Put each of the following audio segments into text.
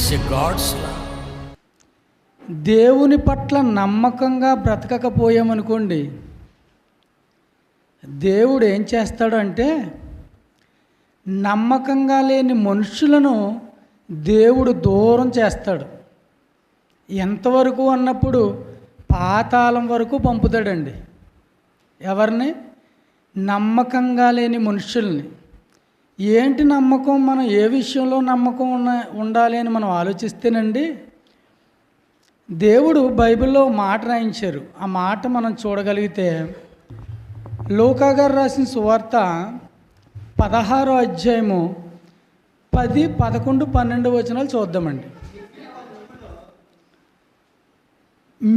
It's a God's లా. దేవుని పట్ల నమ్మకంగా బ్రతకకపోయామనుకోండి, దేవుడు ఏం చేస్తాడు అంటే, నమ్మకంగా లేని మనుషులను దేవుడు దూరం చేస్తాడు. ఎంతవరకు అన్నప్పుడు పాతాళం వరకు పంపుతాడండి. ఎవరిని? నమ్మకంగా లేని మనుషుల్ని. ఏంటి నమ్మకం? మనం ఏ విషయంలో నమ్మకం ఉండాలి అని మనం ఆలోచిస్తేనండి, దేవుడు బైబిల్లో మాట రాయించారు. ఆ మాట మనం చూడగలిగితే లూకా గారు రాసిన సువార్త 16వ అధ్యాయము 10, 11, 12 వచనాలు చూద్దామండి.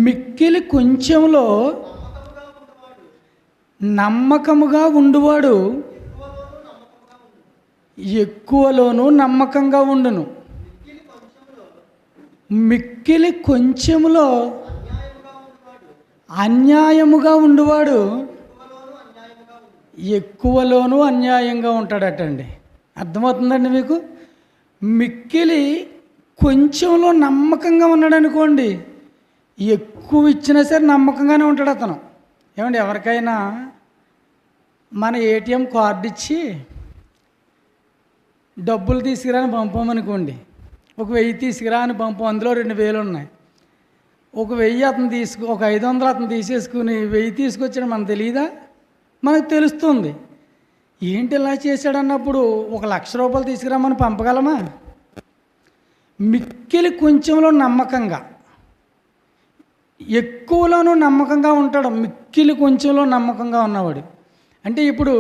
మిక్కిలి కొంచెంలో నమ్మకముగా ఉండువాడు ఎక్కువలోనూ నమ్మకంగా ఉండును. మిక్కిలి కొంచెములో అన్యాయముగా ఉండువాడు ఎక్కువలోనూ అన్యాయంగా ఉంటాడటండి. అర్థమవుతుందండి మీకు? మిక్కిలి కొంచెంలో నమ్మకంగా ఉన్నాడు అనుకోండి, ఎక్కువ ఇచ్చినా సరే నమ్మకంగానే ఉంటాడు అతను. ఏమండి, ఎవరికైనా మన ఏటీఎం కార్డు ఇచ్చి డబ్బులు తీసుకురా అని పంపమనుకోండి, ఒక 1000 తీసుకురా అని పంపం, అందులో 2000 ఉన్నాయి. ఒక 1000 అతను ఒక 500 అతను తీసేసుకుని 1000 తీసుకొచ్చాడు, మనకు తెలియదా? మనకు తెలుస్తుంది. ఏంటి ఇలా చేశాడన్నప్పుడు 1,00,000 రూపాయలు తీసుకురామని పంపగలమా? మిక్కిలి కొంచెంలో నమ్మకంగా, ఎక్కువలోనూ నమ్మకంగా ఉంటాడు. మిక్కిలి కొంచెంలో నమ్మకంగా ఉన్నవాడు అంటే, ఇప్పుడు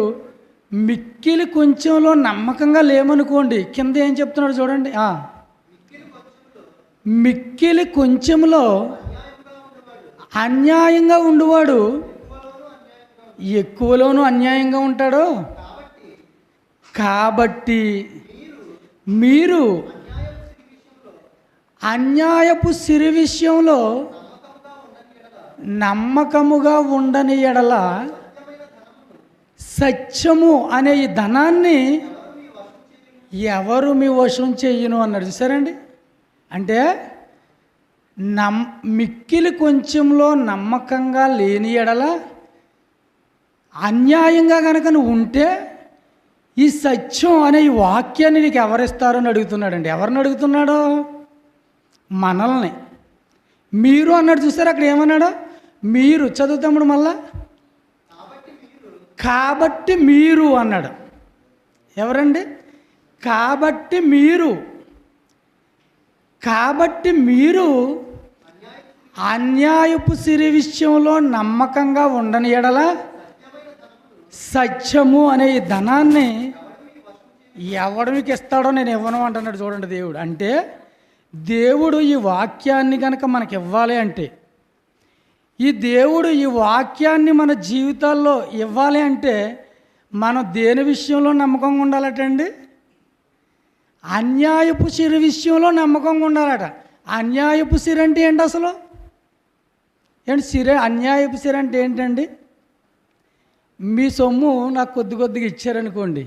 మిక్కిలి కొంచెంలో నమ్మకంగా లేమనుకోండి, కింద ఏం చెప్తున్నాడు చూడండి. మిక్కిలి కొంచెంలో అన్యాయంగా ఉండువాడు ఎక్కువలోనూ అన్యాయంగా ఉంటాడు. కాబట్టి మీరు అన్యాయపు సిరి విషయంలో నమ్మకముగా ఉండని ఎడల సత్యము అనే ఈ ధనాన్ని ఎవరు మీ వశం చెయ్యను అన్నాడు. చూసారండి? అంటే మిక్కిలి కొంచెంలో నమ్మకంగా లేని ఎడల అన్యాయంగా కనుక నువ్వు ఉంటే ఈ సత్యం అనే ఈ వాక్యాన్ని నీకు ఎవరిస్తారో అని అడుగుతున్నాడండి. ఎవరిని అడుగుతున్నాడో? మనల్ని. మీరు అన్నాడు. చూసారు అక్కడ ఏమన్నాడో? మీరు. చదువుతాముడు మళ్ళా. కాబట్టి మీరు అన్నాడు. ఎవరండి? కాబట్టి మీరు అన్యాయపు సిరి విషయంలో నమ్మకంగా ఉండని ఎడల సత్యము అనే ఈ ధనాన్ని ఎవడు మీకు ఇస్తాడో నేను ఇవ్వను అంటున్నాడు. చూడండి దేవుడు. అంటే దేవుడు ఈ వాక్యాన్ని కనుక మనకి ఇవ్వాలి అంటే, ఈ దేవుడు ఈ వాక్యాన్ని మన జీవితాల్లో ఇవ్వాలి అంటే మనం దేని విషయంలో నమ్మకంగా ఉండాలటండి? అన్యాయపు సిరి విషయంలో నమ్మకంగా ఉండాలట. అన్యాయపు సిరి అంటే ఏంటి అసలు? అన్యాయపు సిరి అంటే ఏంటండి? మీ సొమ్ము నాకు కొద్దిగా ఇచ్చారనుకోండి,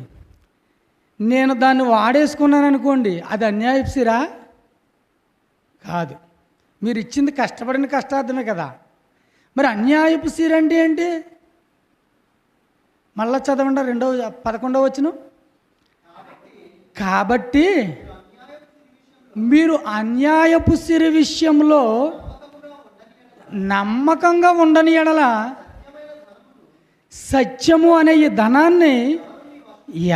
నేను దాన్ని వాడేసుకున్నాను అనుకోండి, అది అన్యాయపు సిరా? కాదు. మీరు ఇచ్చింది కష్టపడిన కష్టార్థమే కదా. మరి అన్యాయపు సిరి అంటే ఏంటి? మళ్ళా చదవండి 11వ వచనం. కాబట్టి మీరు అన్యాయపు సిరి విషయంలో నమ్మకంగా ఉండని ఎడల సత్యము అనే ఈ ధనాన్ని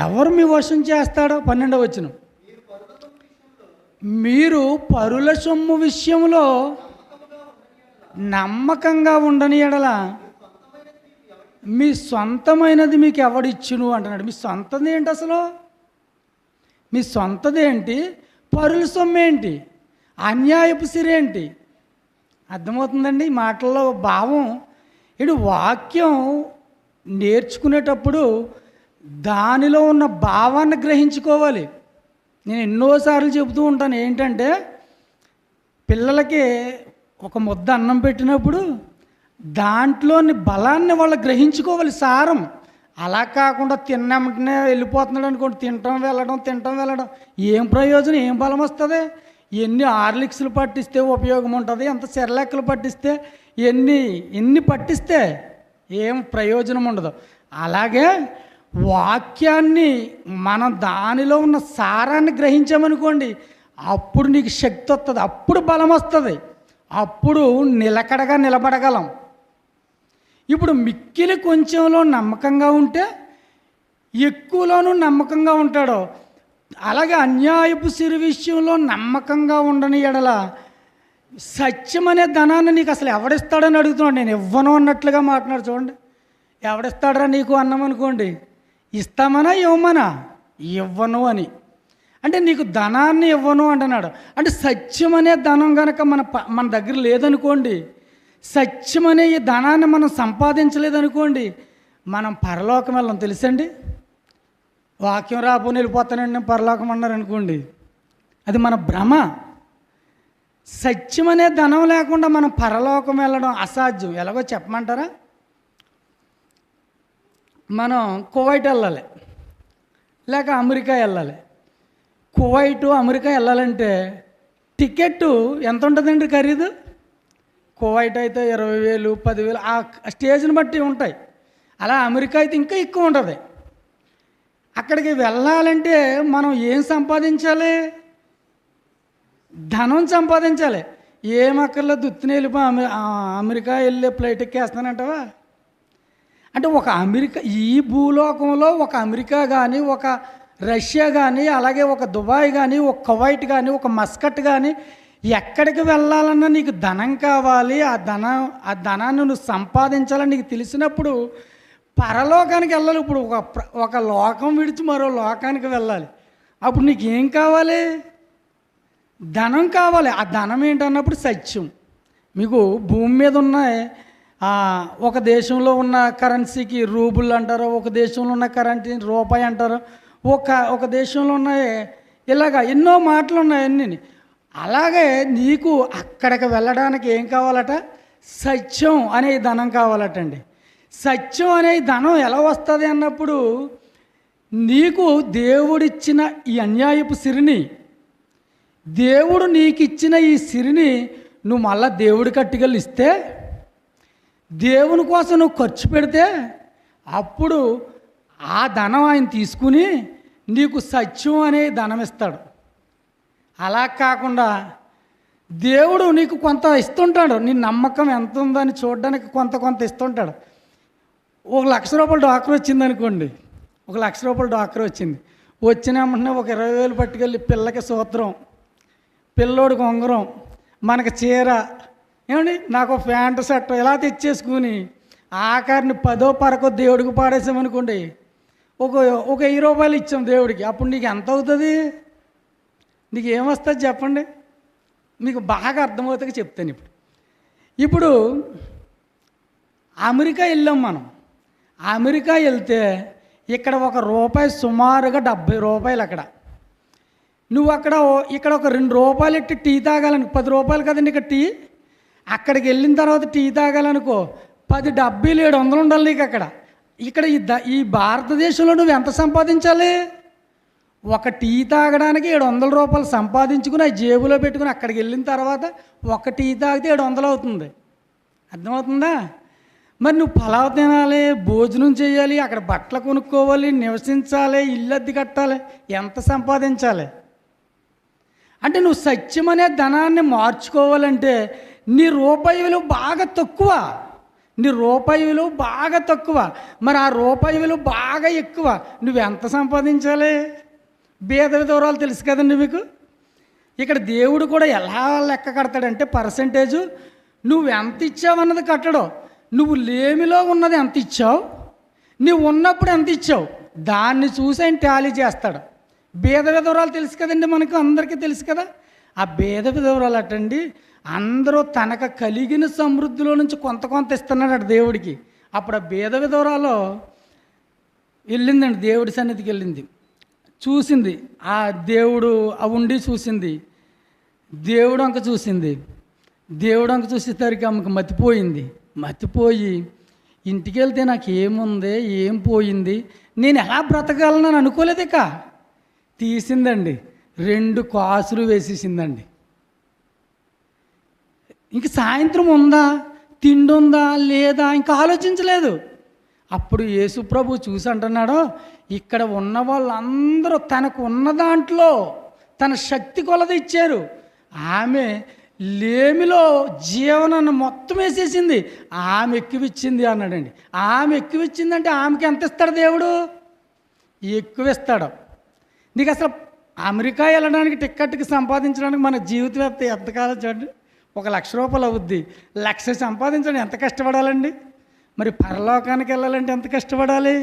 ఎవరు మీ వశం చేస్తాడో? 12వ వచనం. మీరు పరుల సొమ్ము విషయంలో నమ్మకంగా ఉండని ఎడల మీ సొంతమైనది మీకు ఎవడిచ్చును అంటున్నాడు. మీ సొంతది ఏంటి అసలు? మీ సొంతది ఏంటి? పరుల సొమ్ము ఏంటి? అన్యాయపు సిరి ఏంటి? అర్థమవుతుందండి ఈ మాటల్లో భావం? ఇటు వాక్యం నేర్చుకునేటప్పుడు దానిలో ఉన్న భావాన్ని గ్రహించుకోవాలి. నేను ఎన్నోసార్లు చెబుతూ ఉంటాను ఏంటంటే, పిల్లలకి ఒక ముద్ద అన్నం పెట్టినప్పుడు దాంట్లోని బలాన్ని వాళ్ళు గ్రహించుకోవాలి, సారం. అలా కాకుండా తిన్నమ్మటనే వెళ్ళిపోతున్నాడు అనుకోండి, తింటం వెళ్ళడం ఏం ప్రయోజనం, ఏం బలం వస్తుంది? ఎన్ని హార్లిక్స్లు పట్టిస్తే ఉపయోగం ఉంటుంది, ఎంత సెర్లాక్లు పట్టిస్తే ఎన్ని పట్టిస్తే ఏం ప్రయోజనం ఉండదు. అలాగే వాక్యాన్ని మనం దానిలో ఉన్న సారాన్ని గ్రహించామనుకోండి, అప్పుడు నీకు శక్తి వస్తుంది, అప్పుడు బలం వస్తుంది, అప్పుడు నిలకడగా నిలబడగలం. ఇప్పుడు మిక్కిలి కొంచెంలో నమ్మకంగా ఉంటే ఎక్కువలోనూ నమ్మకంగా ఉంటాడు. అలాగే అన్యాయపు సిరి విషయంలో నమ్మకంగా ఉండని ఎడల సత్యం అనే ధనాన్ని నీకు అసలు ఎవడిస్తాడని అడుగుతున్నాడు. నేను ఇవ్వను అన్నట్లుగా మాట్లాడు. చూడండి, ఎవడిస్తాడరా నీకు అన్నామనుకోండి, ఇస్తామనా ఇవ్వమనా? ఇవ్వను అని అంటే నీకు ధనాన్ని ఇవ్వను అంటున్నాడు. అంటే సత్యం అనే ధనం కనుక మన దగ్గర లేదనుకోండి, సత్యం అనే ఈ ధనాన్ని మనం సంపాదించలేదనుకోండి, మనం పరలోకం వెళ్ళం. తెలుసండి, వాక్యం రాబోని వెళ్ళిపోతానండి నేను పరలోకం అన్నారు అనుకోండి, అది మన భ్రమ. సత్యం అనే ధనం లేకుండా మనం పరలోకం వెళ్ళడం అసాధ్యం. ఎలాగో చెప్పమంటారా? మనం కువైట్ వెళ్ళాలి, లేక అమెరికా వెళ్ళాలి. కువైట్ అమెరికా వెళ్ళాలంటే టికెట్టు ఎంత ఉంటుందండి ఖరీదు? కువైట్ అయితే 20,000 10,000 ఆ స్టేజ్ని బట్టి ఉంటాయి. అలా అమెరికా అయితే ఇంకా ఎక్కువ ఉంటుంది. అక్కడికి వెళ్ళాలంటే మనం ఏం సంపాదించాలి? ధనం సంపాదించాలి. ఏమక్కర్లేదు, దుత్తిని వెళ్ళిపో అమెరికా వెళ్ళే ఫ్లైట్ ఎక్కేస్తానంటావా? అంటే ఒక అమెరికా, ఈ భూలోకంలో ఒక అమెరికా కానీ, ఒక రష్యా కానీ, అలాగే ఒక దుబాయ్ కానీ, ఒక కువైట్ కానీ, ఒక మస్కట్ కానీ, ఎక్కడికి వెళ్ళాలన్నా నీకు ధనం కావాలి. ఆ ధనాన్ని నువ్వు సంపాదించాలని నీకు తెలిసినప్పుడు పరలోకానికి వెళ్ళాలి. ఇప్పుడు ఒక లోకం విడిచి మరో లోకానికి వెళ్ళాలి. అప్పుడు నీకు ఏం కావాలి? ధనం కావాలి. ఆ ధనం ఏంటన్నప్పుడు సత్యం. మీకు భూమి మీద ఉన్న ఒక దేశంలో ఉన్న కరెన్సీకి రూబుల్ అంటారు, ఒక దేశంలో ఉన్న కరెన్సీ రూపాయి అంటారు, ఒక దేశంలో ఉన్నాయి, ఇలాగా ఎన్నో మాటలు ఉన్నాయి అన్నీ. అలాగే నీకు అక్కడికి వెళ్ళడానికి ఏం కావాలట? సత్యం అనే ధనం కావాలటండి. సత్యం అనే ధనం ఎలా వస్తుంది అన్నప్పుడు నీకు దేవుడిచ్చిన ఈ అన్యాయపు సిరిని, దేవుడు నీకు ఇచ్చిన ఈ సిరిని నువ్వు మళ్ళా దేవుడి కట్టుకెళ్ళి ఇస్తే, దేవుని కోసం నువ్వు ఖర్చు పెడితే, అప్పుడు ఆ ధనం ఆయన తీసుకుని నీకు సత్యం అనే ధనం ఇస్తాడు. అలా కాకుండా దేవుడు నీకు కొంత ఇస్తుంటాడు. నీ నమ్మకం ఎంత ఉందని చూడడానికి కొంత ఇస్తుంటాడు. 1,00,000 రూపాయలు డాక్టర్ వచ్చింది అనుకోండి, 1,00,000 రూపాయలు డాక్టర్ వచ్చింది, వచ్చిన వెంటనే ఒక 20,000 పట్టుకెళ్ళి పిల్లకి సూత్రం, పిల్లోడికి ఉంగరం, మనకి చీర, ఏమండి నాకు ప్యాంటు షర్ట్ ఇలా తెచ్చేసుకుని ఆఖరిని 10వ పరకో దేవుడికి పాడేసామనుకోండి, ఒక 1,000 రూపాయలు ఇచ్చాం దేవుడికి. అప్పుడు నీకు ఎంత అవుతుంది? నీకు ఏమొస్తుంది చెప్పండి? మీకు బాగా అర్థమవుతుంది చెప్తాను. ఇప్పుడు అమెరికా వెళ్ళాం మనం. అమెరికా వెళ్తే ఇక్కడ ₹1 సుమారుగా ₹70 అక్కడ. నువ్వు ఇక్కడ ఒక ₹2 ఎట్టి టీ తాగాలనుకో, ₹10 కదండి ఇక్కడ టీ. అక్కడికి వెళ్ళిన తర్వాత టీ తాగాలనుకో 10 డబ్బీలు 700 ఉండాలి నీకు అక్కడ. ఇక్కడ ఈ భారతదేశంలో నువ్వు ఎంత సంపాదించాలి? ఒక టీ తాగడానికి ₹700 సంపాదించుకుని ఆ జేబులో పెట్టుకుని అక్కడికి వెళ్ళిన తర్వాత ఒక టీ తాగితే 700 అవుతుంది. అర్థమవుతుందా? మరి నువ్వు పలావ్ తినాలి, భోజనం చేయాలి, అక్కడ బట్టలు కొనుక్కోవాలి, నివసించాలి, ఇల్లు అద్దె కట్టాలి, ఎంత సంపాదించాలి? అంటే నువ్వు సత్యం అనే ధనాన్ని మార్చుకోవాలంటే నీ రూపాయి విలువ బాగా తక్కువ. నీ రూపాయి విలువ బాగా తక్కువ. మరి ఆ రూపాయి విలువ బాగా ఎక్కువ. నువ్వెంత సంపాదించాలి? భేద విధవరాలు తెలుసు కదండి మీకు. ఇక్కడ దేవుడు కూడా ఎలా లెక్క కడతాడంటే పర్సంటేజు, నువ్వు ఎంత ఇచ్చావన్నది కట్టడు. నువ్వు లేమిలో ఉన్నది ఎంత ఇచ్చావు, నువ్వు ఉన్నప్పుడు ఎంత ఇచ్చావు, దాన్ని చూసి ఆయన టాలీ చేస్తాడు. భేద విధవరాలు తెలుసు కదండి మనకు, అందరికీ తెలుసు కదా. ఆ భేద విధవరాలు అటండి, అందరూ తనకు కలిగిన సమృద్ధిలో నుంచి కొంత ఇస్తున్నాడు దేవుడికి. అప్పుడు ఆ భేద విధవరాలు వెళ్ళిందండి, దేవుడి సన్నిధికి వెళ్ళింది, చూసింది. ఆ దేవుడు ఉండి చూసింది, దేవుడు అంక చూసింది. దేవుడు అంక చూసేసరికి ఆమెకు మతిపోయి ఇంటికి వెళ్తే నాకు ఏముంది, ఏం పోయింది, నేను ఎలా బ్రతకాలని అనుకోలేదు. ఇక తీసిందండి, 2 కాసులు వేసేసిందండి. ఇంక సాయంత్రం ఉందా, తిండి ఉందా లేదా ఇంకా ఆలోచించలేదు. అప్పుడు యేసు ప్రభు చూసి అంటున్నాడు, ఇక్కడ ఉన్న వాళ్ళందరూ తనకు ఉన్న దాంట్లో తన శక్తి కొలది ఇచ్చారు. ఆమె లేమిలో జీవనాన్ని మొత్తం వేసేసింది, ఆమె ఎక్కువిచ్చింది అన్నాడండి. ఆమె ఎక్కువిచ్చిందంటే ఆమెకి ఎంత ఇస్తాడు దేవుడు? ఎక్కువ ఇస్తాడు. నీకు అసలు అమెరికా వెళ్ళడానికి టిక్కెట్కి సంపాదించడానికి మన జీవితం ఎంతకాలం చూడండి, 1,00,000 రూపాయలు అవుద్ది. 1,00,000 సంపాదించడానికి ఎంత కష్టపడాలండి? మరి పరలోకానికి వెళ్ళాలంటే ఎంత కష్టపడాలి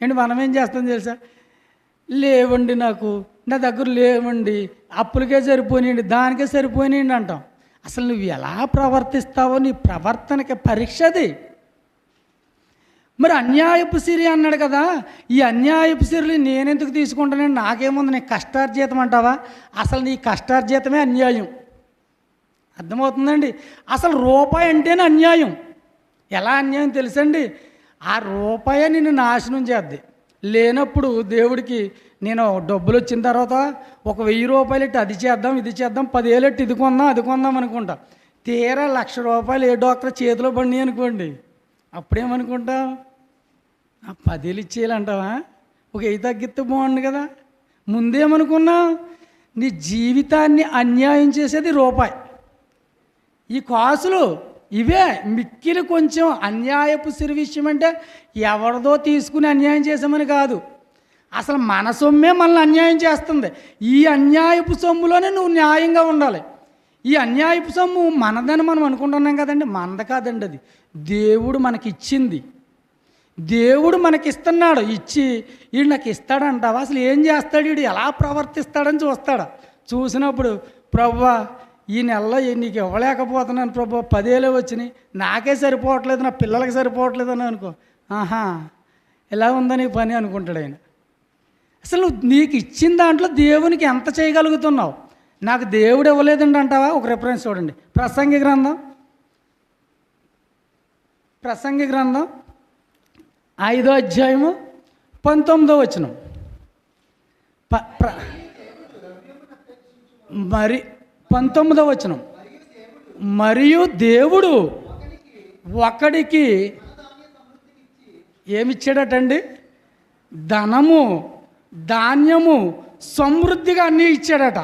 ఏంటి? మనం ఏం చేస్తాం తెలుసా? లేవండి, నా దగ్గర లేవండి, అప్పులకే సరిపోయినాయండి, దానికే సరిపోయినాయండి అంటాం. అసలు నువ్వు ఎలా ప్రవర్తిస్తావో నీ ప్రవర్తనకి పరీక్ష అది. మరి అన్యాయపు సిరి అన్నాడు కదా, ఈ అన్యాయపు సిరిని నేనెందుకు తీసుకుంటానండి, నాకేముంది, నీ కష్టార్జితం అంటావా? అసలు నీ కష్టార్జితమే అన్యాయం. అర్థమవుతుందండి? అసలు రూపాయి అంటేనే అన్యాయం. ఎలా అన్యాయం తెలుసండి? ఆ రూపాయి నిన్ను నాశనం చేద్ది. లేనప్పుడు దేవుడికి నేను డబ్బులు వచ్చిన తర్వాత ఒక 1,000 రూపాయలు ఇట్టి అది చేద్దాం ఇది చేద్దాం, 10,000 ఇట్టి ఇది కొందాం అది కొందాం అనుకుంటా. తీరా 1,00,000 రూపాయలు ఏ డాక్టర్ చేతిలో పడి అనుకోండి, అప్పుడేమనుకుంటావు? 10,000 ఇచ్చేయాలంటావా? ఒక 1,000 తగ్గిస్తే బాగుండు కదా. ముందేమనుకున్నావు? నీ జీవితాన్ని అన్యాయం చేసేది రూపాయి. ఈ కాసులు ఇవే మిక్కిలి కొంచెం అన్యాయపు సిరి విషయం. అంటే ఎవరిదో తీసుకుని అన్యాయం చేసామని కాదు, అసలు మన సొమ్మే మనల్ని అన్యాయం చేస్తుంది. ఈ అన్యాయపు సొమ్ములోనే నువ్వు న్యాయంగా ఉండాలి. ఈ అన్యాయపు సొమ్ము మనదని మనం అనుకుంటున్నాం కదండి, మనద కాదండి, అది దేవుడు మనకిచ్చింది. దేవుడు మనకిస్తున్నాడు. ఇచ్చి వీడు నాకు ఇస్తాడంటావా? అసలు ఏం చేస్తాడు వీడు, ఎలా ప్రవర్తిస్తాడని చూస్తాడు. చూసినప్పుడు ప్రభువా ఈ నెలలో నీకు ఇవ్వలేకపోతున్నాను ప్రభు, 10,000 వచ్చినాయి, నాకే సరిపోవట్లేదు, నా పిల్లలకి సరిపోవట్లేదు అని అనుకో. ఆహా, ఎలా ఉందా నీ పని అనుకుంటాడు ఆయన. అసలు నీకు ఇచ్చిన దాంట్లో దేవునికి ఎంత చేయగలుగుతున్నావు? నాకు దేవుడు ఇవ్వలేదండి అంటావా? ఒక రిఫరెన్స్ చూడండి, ప్రసంగి గ్రంథం 5వ అధ్యాయము 19వ వచనం. మరి 19వ వచనం, మరియు దేవుడు ఒకడికి ఏమిచ్చాడటండి? ధనము ధాన్యము సమృద్ధిగా అన్నీ ఇచ్చాడట.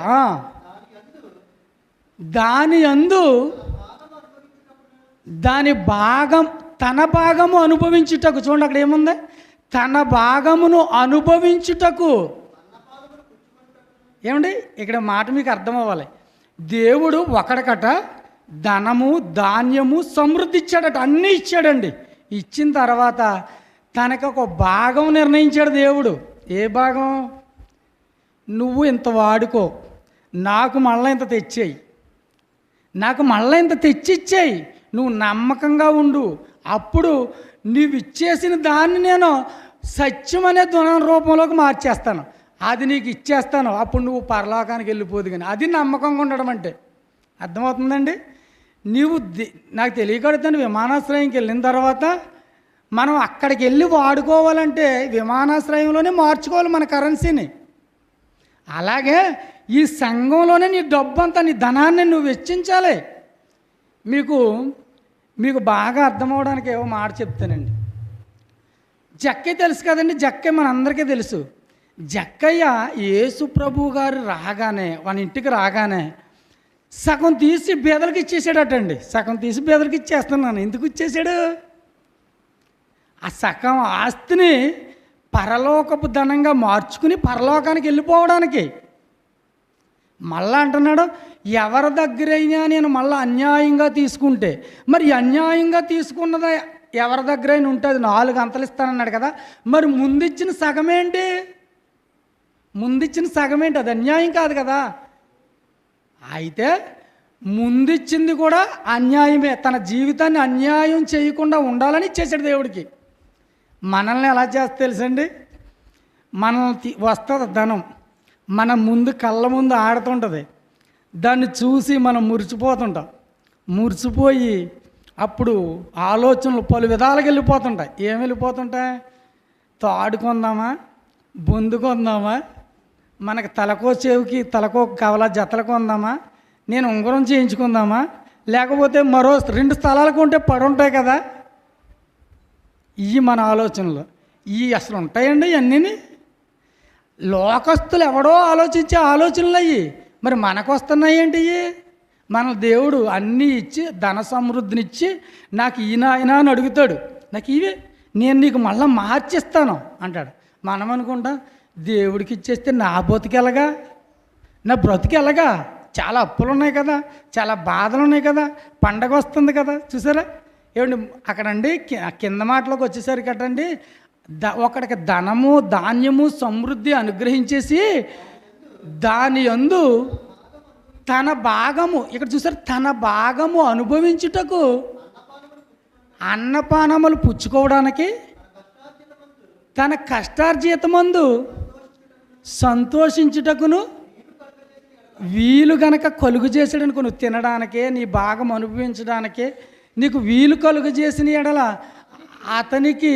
దాని యందు దాని భాగం, తన భాగము అనుభవించుటకు. చూడండి అక్కడ ఏముంది? తన భాగమును అనుభవించుటకు. ఏమండి ఇక్కడ మాట మీకు అర్థం అవ్వాలి. దేవుడు ఒకడికట ధనము ధాన్యము సమృద్ధి ఇచ్చాడట, అన్నీ ఇచ్చాడండి. ఇచ్చిన తర్వాత తనకు ఒక భాగం నిర్ణయించాడు దేవుడు. ఏ భాగం? నువ్వు ఇంత వాడుకో, నాకు మళ్ళీ ఇంత తెచ్చేయి, నాకు మళ్ళీ ఇంత తెచ్చిచ్చేయి, నువ్వు నమ్మకంగా ఉండు, అప్పుడు నువ్వు ఇచ్చేసిన దాన్ని నేను సత్యం అనే ధనం రూపంలోకి మార్చేస్తాను, అది నీకు ఇచ్చేస్తాను, అప్పుడు నువ్వు పరలోకానికి వెళ్ళిపోదు. కానీ అది నమ్మకంగా ఉండడం అంటే. అర్థమవుతుందండి? నీవు నాకు తెలియకడుతాను, విమానాశ్రయంకి వెళ్ళిన తర్వాత మనం అక్కడికి వెళ్ళి వాడుకోవాలంటే విమానాశ్రయంలోనే మార్చుకోవాలి మన కరెన్సీని. అలాగే ఈ సంఘంలోనే నీ డబ్బు అంతా, నీ ధనాన్ని నువ్వు వెచ్చించాలి. మీకు బాగా అర్థమవడానికి ఏవో మాట చెప్తానండి. జక్కయ్య తెలుసు కదండి, జక్కయ్య మనందరికీ తెలుసు. జక్కయ్య యేసు ప్రభు గారు రాగానే, వాళ్ళ ఇంటికి రాగానే సగం తీసి బేదలకు ఇచ్చేసాడటండి. సగం తీసి బేదలకు ఇచ్చేస్తున్నాను. ఎందుకు ఇచ్చేసాడు? ఆ సగం ఆస్తిని పరలోకపు ధనంగా మార్చుకుని పరలోకానికి వెళ్ళిపోవడానికి. మళ్ళా అంటున్నాడు, ఎవరి దగ్గరైనా నేను మళ్ళీ అన్యాయంగా తీసుకుంటే, మరి అన్యాయంగా తీసుకున్నదా ఎవరి దగ్గరైనా ఉంటే అది 4 అంతలు ఇస్తానన్నాడు కదా, మరి ముందిచ్చిన సగమేంటి? ముందిచ్చిన సగమేంటి? అది అన్యాయం కాదు కదా. అయితే ముందిచ్చింది కూడా అన్యాయమే. తన జీవితాన్ని అన్యాయం చేయకుండా ఉండాలని ఇచ్చేసాడు దేవుడికి. మనల్ని ఎలా చేస్తే తెలుసండి? మనల్ని వస్తుంది ధనం, మన ముందు కళ్ళ ముందు ఆడుతుంటుంది, దాన్ని చూసి మనం మురిసిపోతుంటాం. మురిసిపోయి అప్పుడు ఆలోచనలు పలు విధాలుగా వెళ్ళిపోతుంటాయి. ఏం వెళ్ళిపోతుంటాయి? తాడుకుందామా, బొందు కొందామా, మనకు తలకో చెవికి తలకో కవల జతలు కొందామా, నేను ఉంగరం చేయించుకుందామా, లేకపోతే మరో 2 స్థలాలకు ఉంటే పడి ఉంటాయి కదా. ఇవి మన ఆలోచనలు. ఇవి అసలు ఉంటాయండి ఇవన్నీ? లోకస్తులు ఎవడో ఆలోచించే ఆలోచనలు అయ్యి. మరి మనకు వస్తున్నాయి ఏంటి? మన దేవుడు అన్నీ ఇచ్చి ధన సమృద్ధినిచ్చి నాకు ఈయన అని అడుగుతాడు. నాకు ఇవే, నేను నీకు మళ్ళీ మార్చిస్తాను అంటాడు. మనం అనుకుంటాం దేవుడికి ఇచ్చేస్తే నా బతుకెలాగా, నా బ్రతికెలాగా, చాలా అప్పులు ఉన్నాయి కదా, చాలా బాధలు ఉన్నాయి కదా, పండగ వస్తుంది కదా. చూసారా ఏమండి అక్కడండి కింద మాటలోకి వచ్చేసరికి అటండి, ఒకడికి ధనము ధాన్యము సమృద్ధి అనుగ్రహించేసి దాని యందు తన భాగము, ఇక్కడ చూసారు, తన భాగము అనుభవించుటకు, అన్నపానములు పుచ్చుకోవడానికి, తన కష్టార్జితమందు సంతోషించుటకును వీలు గనక కలుగు చేసాడనుకో, నువ్వు తినడానికే, నీ భాగం అనుభవించడానికే నీకు వీలు కలుగు చేసిన ఎడల అతనికి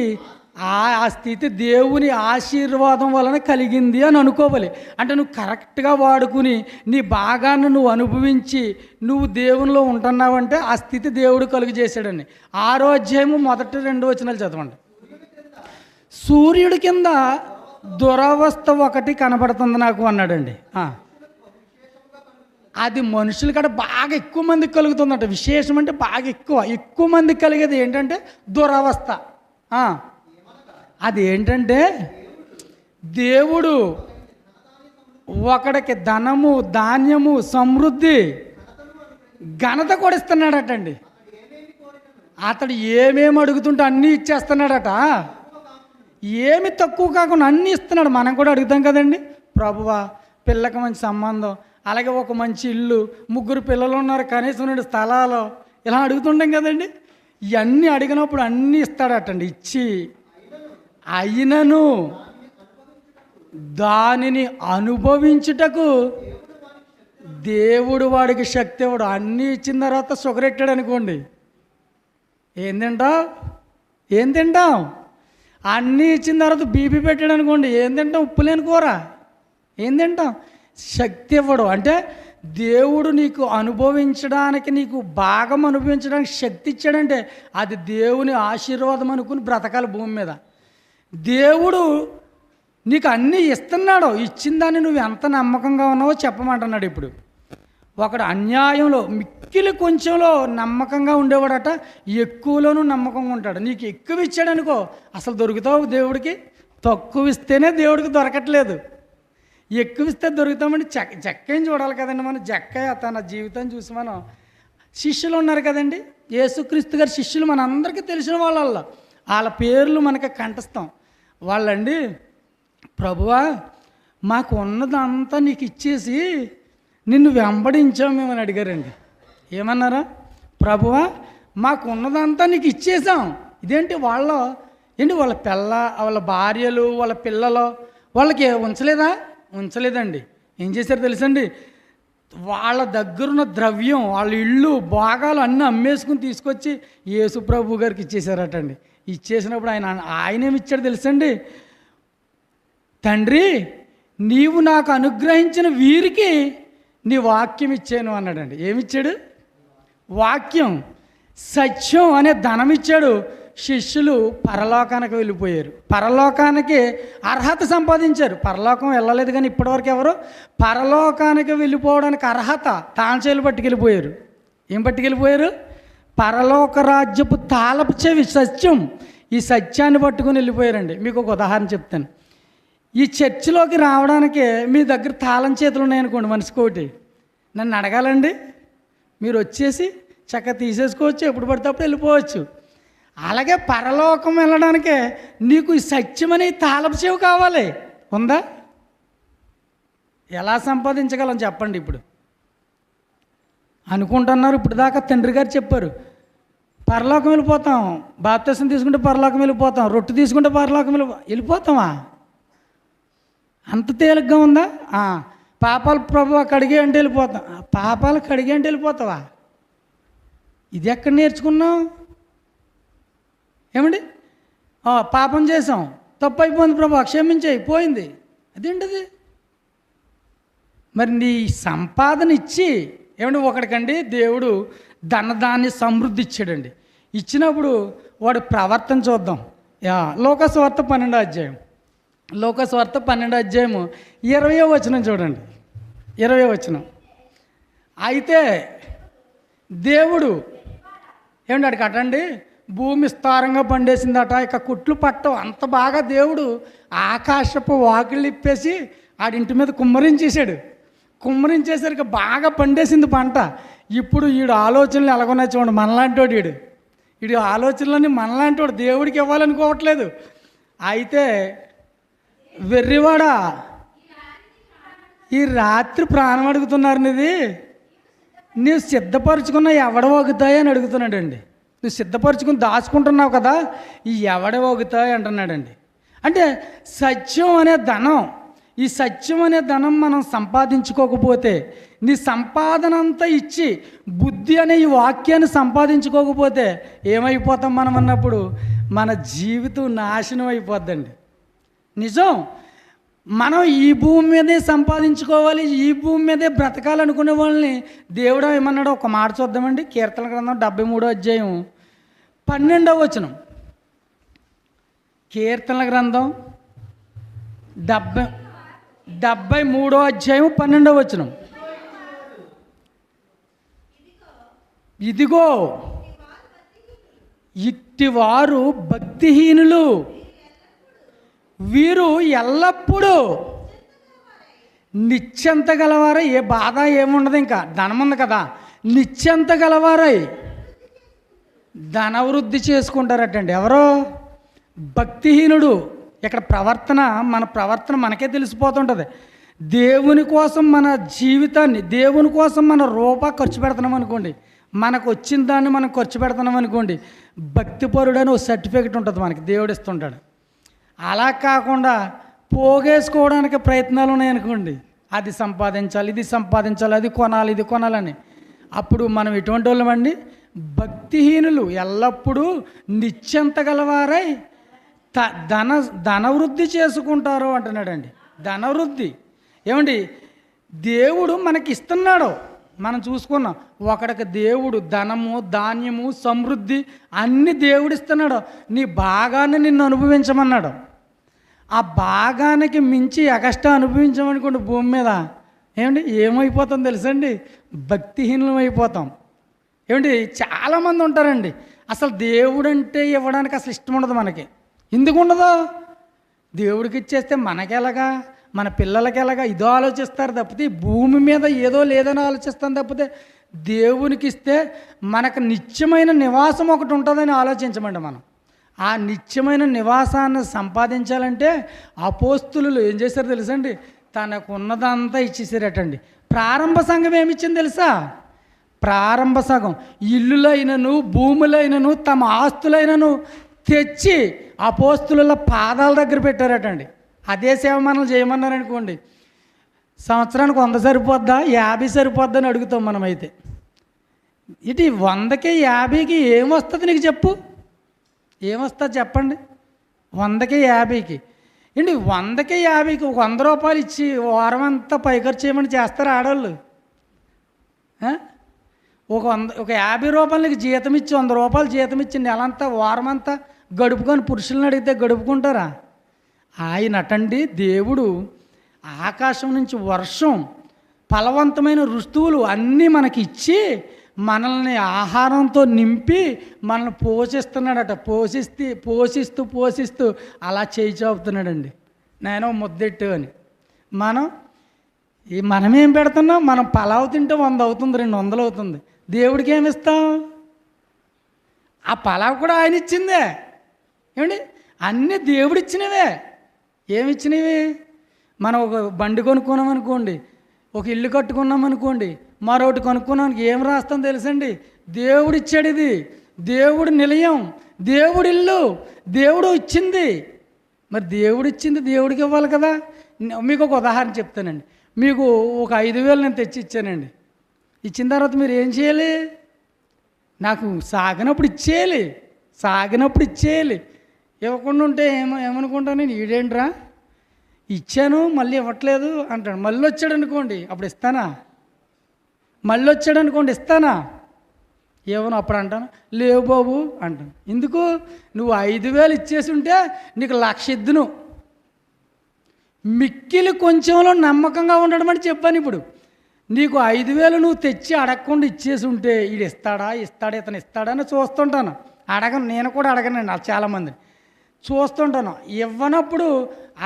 ఆ స్థితి దేవుని ఆశీర్వాదం వలన కలిగింది అని అనుకోవాలి. అంటే నువ్వు కరెక్ట్గా వాడుకుని నీ భాగాన్ని నువ్వు అనుభవించి నువ్వు దేవునిలో ఉంటున్నావంటే ఆ స్థితి దేవుడు కలుగు చేశాడని. 6వ అధ్యాయము 1-2 వచనాలు చదవండి. సూర్యుడి కింద దురవస్థ ఒకటి కనబడుతుంది నాకు అన్నాడండి. అది మనుషుల కాడ బాగా ఎక్కువ మందికి కలుగుతుందంట. విశేషం అంటే బాగా ఎక్కువ మందికి కలిగేది ఏంటంటే దురవస్థ. అది ఏంటంటే దేవుడు ఒకడికి ధనము ధాన్యము సమృద్ధి ఘనత కూడా ఇస్తున్నాడటండి. అతడు ఏమేమి అడుగుతుంటే అన్నీ ఇచ్చేస్తున్నాడట. ఏమి తక్కువ కాకుండా అన్నీ ఇస్తున్నాడు. మనం కూడా అడుగుతాం కదండి, ప్రభువా పిల్లకి మంచి సంబంధం, అలాగే ఒక మంచి ఇల్లు, 3 పిల్లలు ఉన్నారు, కనీసం 2 స్థలాలు, ఇలా అడుగుతుంటాం కదండి. ఇవన్నీ అడిగినప్పుడు అన్నీ ఇస్తాడటండి. ఇచ్చి అయినను దానిని అనుభవించుటకు దేవుడు వాడికి శక్తి ఇవ్వడు. అన్నీ ఇచ్చిన తర్వాత షుగర్ ఎట్టాడు అనుకోండి, ఏం తింటాం? అన్నీ ఇచ్చిన తర్వాత బీపీ పెట్టాడు అనుకోండి, ఏం తింటాం? ఉప్పు లేని కూర ఏం తింటాం? శక్తి ఇవ్వడు. అంటే దేవుడు నీకు అనుభవించడానికి, నీకు భాగం అనుభవించడానికి శక్తి ఇచ్చాడంటే అది దేవుని ఆశీర్వాదం అనుకుని బ్రతకాలి భూమి మీద. దేవుడు నీకు అన్నీ ఇస్తున్నాడు. ఇచ్చిన దాన్ని నువ్వు ఎంత నమ్మకంగా ఉన్నావో చెప్పమంటున్నాడు. ఇప్పుడు ఒకడు అన్యాయంలో మిక్కిలి కొంచెంలో నమ్మకంగా ఉండేవాడట, ఎక్కువలోనూ నమ్మకంగా ఉంటాడు. నీకు ఎక్కువ ఇచ్చాడనుకో అసలు దొరుకుతావు దేవుడికి. తక్కువ ఇస్తేనే దేవుడికి దొరకట్లేదు. ఎక్కువ ఇస్తే దొరుకుతామండి. జక్కని చూడాలి కదండి. మనం జక్కయ్య తన జీవితం చూసి మనం శిష్యులు ఉన్నారు కదండి, యేసుక్రీస్తు గారి శిష్యులు మనందరికీ తెలిసిన వాళ్ళ పేర్లు మనకి కంఠస్థం. వాళ్ళండి, ప్రభువా మాకు ఉన్నదంతా నీకు ఇచ్చేసి నిన్ను వెంబడించాం మేమని అడిగారండి. ఏమన్నారా? ప్రభువా మాకు ఉన్నదంతా నీకు ఇచ్చేసాం. ఇదేంటి వాళ్ళ వాళ్ళ భార్యలు, వాళ్ళ పిల్లలు వాళ్ళకి ఉంచలేదండి. ఏం చేశారు తెలుసండి? వాళ్ళ దగ్గరున్న ద్రవ్యం, వాళ్ళ ఇళ్ళు భాగాలు అన్నీ అమ్మేసుకుని తీసుకొచ్చి యేసు ప్రభు గారికి ఇచ్చేశారటండి. ఇచ్చేసినప్పుడు ఆయన ఏమి ఇచ్చాడు తెలుసండి? తండ్రి నీవు నాకు అనుగ్రహించిన వీరికి నీ వాక్యం ఇచ్చాను అన్నాడండి. ఏమిచ్చాడు? వాక్యం, సత్యం అనే ధనం ఇచ్చాడు. శిష్యులు పరలోకానికి వెళ్ళిపోయారు. పరలోకానికి అర్హత సంపాదించారు. పరలోకం వెళ్ళలేదు కానీ ఇప్పటివరకు ఎవరు పరలోకానికి వెళ్ళిపోవడానికి అర్హత తాంచేలు పట్టుకెళ్ళిపోయారు. ఏం పట్టుకెళ్ళిపోయారు? పరలోక రాజ్యపు తాళపు చెవి సత్యం. ఈ సత్యాన్ని పట్టుకుని వెళ్ళిపోయారండి. మీకు ఒక ఉదాహరణ చెప్తాను. ఈ చర్చిలోకి రావడానికి మీ దగ్గర తాళం చేతులు ఉన్నాయనుకోండి, మనిషికోటి, నన్ను అడగాలండి, మీరు వచ్చేసి చక్కగా తీసేసుకోవచ్చు, ఎప్పుడు పడితే అప్పుడు వెళ్ళిపోవచ్చు. అలాగే పరలోకం వెళ్ళడానికే నీకు ఈ సత్యమని తాళపు చెవి కావాలి. ఉందా? ఎలా సంపాదించగలం చెప్పండి? ఇప్పుడు అనుకుంటున్నారు, ఇప్పుడు దాకా తండ్రి గారు చెప్పారు పరలోకం వెళ్ళిపోతాం, బాప్తిసం తీసుకుంటే పరలోకం వెళ్ళిపోతాం, రొట్టె తీసుకుంటే పరలోకం వెళ్ళిపోతామా? అంత తేలిగ్గా ఉందా? పాపాలు ప్రభు కడిగే అంటే వెళ్ళిపోతాం. పాపాలు కడిగే అంటే వెళ్ళిపోతావా? ఇది ఎక్కడ నేర్చుకున్నావు? ఏమండి, పాపం చేసాం, తప్పు అయిపోయింది ప్రభు క్షమించేయి, పోయింది. అదేంటిది? మరి నీ సంపాదన ఇచ్చి ఏమంటే ఒకడికండి దేవుడు ధనదాన్ని సమృద్ధి ఇచ్చాడండి. ఇచ్చినప్పుడు వాడు ప్రవర్తన చూద్దాం. లోకసువార్త 12వ అధ్యాయం, లోకసువార్త 12వ అధ్యాయము 20వ వచనం చూడండి. 20వ వచనం. అయితే దేవుడు ఏమండి అడికి అటండి భూమి విస్తారంగా పండేసిందట, ఇక కుట్లు పట్టవు, అంత బాగా దేవుడు ఆకాశపు వాకిళ్ళు ఇప్పేసి ఆడింటి మీద కుమ్మరించేశాడు. కుమ్మరించేసరికి బాగా పండేసింది పంట. ఇప్పుడు వీడు ఆలోచనలు ఎలాగొన్నా చూడండి, మనలాంటోడు వీడు ఆలోచనలన్నీ మనలాంటోడు, దేవుడికి ఇవ్వాలనుకోవట్లేదు. అయితే వెర్రివాడా, ఈ రాత్రి ప్రాణం అడుగుతున్నారు, నీవు సిద్ధపరచుకున్న ఎవడవగుతాయి అని అడుగుతున్నాడండి. నువ్వు సిద్ధపరచుకుని దాచుకుంటున్నావు కదా, ఈ ఎవడవగుతాయి అంటున్నాడండి. అంటే సత్యం అనే ధనం, ఈ సత్యం అనే ధనం మనం సంపాదించుకోకపోతే, నీ సంపాదన అంతా ఇచ్చి బుద్ధి అనే ఈ వాక్యాన్ని సంపాదించుకోకపోతే ఏమైపోతాం మనం అన్నప్పుడు మన జీవితం నాశనం అయిపోద్దండి. నిజం. మనం ఈ భూమి మీదే సంపాదించుకోవాలి, ఈ భూమి మీదే బ్రతకాలనుకునే వాళ్ళని దేవుడు ఏమన్నాడో ఒక మాట చూద్దామండి. కీర్తన గ్రంథం 73వ అధ్యాయం 12వ వచనం. కీర్తనల గ్రంథం 73వ అధ్యాయం 12వ వచనం. ఇదిగో ఇట్టివారు భక్తిహీనులు, వీరు ఎల్లప్పుడూ నిత్యంత గలవారై, ఏ బాధ ఏముండదు, ఇంకా ధనం ఉంది కదా, నిత్యంత గలవారై ధనవృద్ధి చేసుకుంటారటండి. ఎవరో భక్తిహీనుడు. ఇక్కడ ప్రవర్తన, మన ప్రవర్తన మనకే తెలిసిపోతుంటుంది. దేవుని కోసం మన జీవితాన్ని, దేవుని కోసం మన రూపాయి ఖర్చు పెడుతున్నాం అనుకోండి, మనకు వచ్చిన దాన్ని మనం ఖర్చు పెడుతున్నాం అనుకోండి, భక్తిపరుడు అని ఒక సర్టిఫికెట్ ఉంటుంది మనకి, దేవుడు ఇస్తుంటాడు. అలా కాకుండా పోగేసుకోవడానికి ప్రయత్నాలు ఉన్నాయనుకోండి, అది సంపాదించాలి, ఇది సంపాదించాలి, అది కొనాలి, ఇది కొనాలని, అప్పుడు మనం ఎటువంటి వాళ్ళమండి? భక్తిహీనులు. ఎల్లప్పుడూ నిత్యంత గలవారై ధనవృద్ధి చేసుకుంటారు అంటున్నాడండి. ధనవృద్ధి ఏమండి, దేవుడు మనకి ఇస్తున్నాడు, మనం చూసుకున్నాం. ఒకడికి దేవుడు ధనము, ధాన్యము, సమృద్ధి అన్నీ దేవుడు ఇస్తున్నాడు. నీ భాగాన్ని నిన్ను అనుభవించమన్నాడు. ఆ భాగానికి మించి ఎగస్ట్రా అనుభవించామనుకోండి భూమి మీద, ఏమండి ఏమైపోతాం తెలుసండి? భక్తిహీనం అయిపోతాం. ఏమండి చాలామంది ఉంటారండి, అసలు దేవుడు అంటే ఇవ్వడానికి అసలు ఇష్టం ఉండదు మనకి. ఎందుకు ఉండదు? దేవుడికి ఇచ్చేస్తే మనకెలాగా, మన పిల్లలకి ఎలాగా, ఇదో ఆలోచిస్తారు తప్పితే భూమి మీద ఏదో లేదని ఆలోచిస్తాం తప్పితే దేవునికి ఇస్తే మనకు నిత్యమైన నివాసం ఒకటి ఉంటుందని ఆలోచించమండి మనం. ఆ నిత్యమైన నివాసాన్ని సంపాదించాలంటే అపోస్తులు ఏం చేశారు తెలుసండి? తనకు ఉన్నదంతా ఇచ్చేసారటండి. ప్రారంభ సంఘం ఏమిచ్చింది తెలుసా? ప్రారంభ సంఘం ఇల్లులైనను, భూములైనను, తమ ఆస్తులైనను తెచ్చి అపోస్తుల పాదాల దగ్గర పెట్టారటండి. అదే సేవ మనం చేయమన్నారనుకోండి, సంవత్సరానికి 100 సరిపోద్దా, 50 సరిపోద్దా అని అడుగుతాం మనమైతే. ఇటు 100కి 50కి ఏమొస్తుంది నీకు చెప్పు? ఏమొస్తుంది చెప్పండి? 100కి 50కి ఏంటి? 100కి 50కి ఒక 100 రూపాయలు ఇచ్చి వారం అంతా పైఖర్చు చేయమని చేస్తారు ఆడవాళ్ళు. ఒక 50 రూపాయలకి జీతం ఇచ్చి 100 రూపాయలు జీతం ఇచ్చి నెలంతా వారం అంతా గడుపుకొని పురుషులను అడిగితే గడుపుకుంటారా? ఆయన అటండి దేవుడు ఆకాశం నుంచి వర్షం, ఫలవంతమైన ఋతువులు అన్నీ మనకి ఇచ్చి మనల్ని ఆహారంతో నింపి మనల్ని పోషిస్తున్నాడట. పోషిస్తూ అలా చేయి చాపుతున్నాడండి. నేను ముద్దెట్టు అని. మనమేం పెడుతున్నాం? మనం పలావ్ తింటే 100 అవుతుంది, 200 అవుతుంది. దేవుడికి ఏమి ఇస్తాం? ఆ పలావ్ కూడా ఆయన ఇచ్చిందే. ఏమండి అన్నీ దేవుడిచ్చినవే. ఏమిచ్చినవి? మనం ఒక బండి కొనుక్కున్నాం అనుకోండి, ఒక ఇల్లు కట్టుకున్నాం అనుకోండి, మరొకటి కొనుక్కున్నానికి ఏం రాస్తాం తెలుసండి? దేవుడు ఇచ్చాడు, ఇది దేవుడి నిలయం, దేవుడి ఇల్లు, దేవుడు ఇచ్చింది. మరి దేవుడు ఇచ్చింది దేవుడికి ఇవ్వాలి కదా. మీకు ఒక ఉదాహరణ చెప్తానండి. మీకు ఒక 5,000 నేను తెచ్చి ఇచ్చానండి. ఇచ్చిన తర్వాత మీరు ఏం చేయాలి? నాకు సాగినప్పుడు ఇచ్చేయాలి. ఇవ్వకుండా ఉంటే ఏమనుకుంటాను నేను, ఈడేంట్రా ఇచ్చాను మళ్ళీ ఇవ్వట్లేదు అంటాడు. మళ్ళీ వచ్చాడు అనుకోండి, అప్పుడు ఇస్తానా? మళ్ళీ వచ్చాడు అనుకోండి, ఇస్తానా? ఏమో అప్పుడు అంటాను, లేవు బాబు అంటాను. ఎందుకు? నువ్వు 5,000 ఇచ్చేసి ఉంటే నీకు 1,00,000 ఇద్దును. మిక్కిలి కొంచెంలో నమ్మకంగా ఉండడం అని చెప్పాను. ఇప్పుడు నీకు 5,000 నువ్వు తెచ్చి అడగకుండా ఇచ్చేసి ఉంటే వీడు ఇస్తాడా ఇతను ఇస్తాడా అని చూస్తుంటాను. అడగను, నేను కూడా అడగనండి. చాలామంది చూస్తుంటాను. ఇవ్వనప్పుడు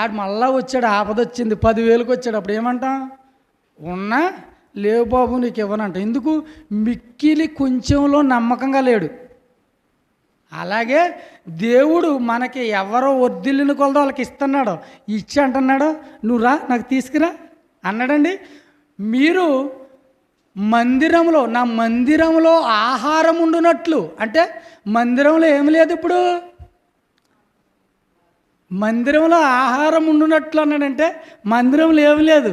ఆడు మళ్ళా వచ్చాడు, ఆపదొచ్చింది, 10,000కి వచ్చాడు. అప్పుడు ఏమంటాం? ఉన్నా లేవు బాబు నీకు ఇవ్వనంట. ఎందుకు? మిక్కిలి కొంచెంలో నమ్మకంగా లేడు. అలాగే దేవుడు మనకి ఎవరో వర్ధిల్లిన కొలదో వాళ్ళకి ఇస్తున్నాడు. ఇచ్చి అంటున్నాడు, నువ్వు రా నాకు తీసుకురా అన్నాడండి. మీరు మందిరంలో, నా మందిరంలో ఆహారం ఉండునట్లు, అంటే మందిరంలో ఏమి లేదు. ఇప్పుడు మందిరంలో ఆహారం ఉండునట్లు అన్నాడంటే మందిరంలో ఏమి లేదు,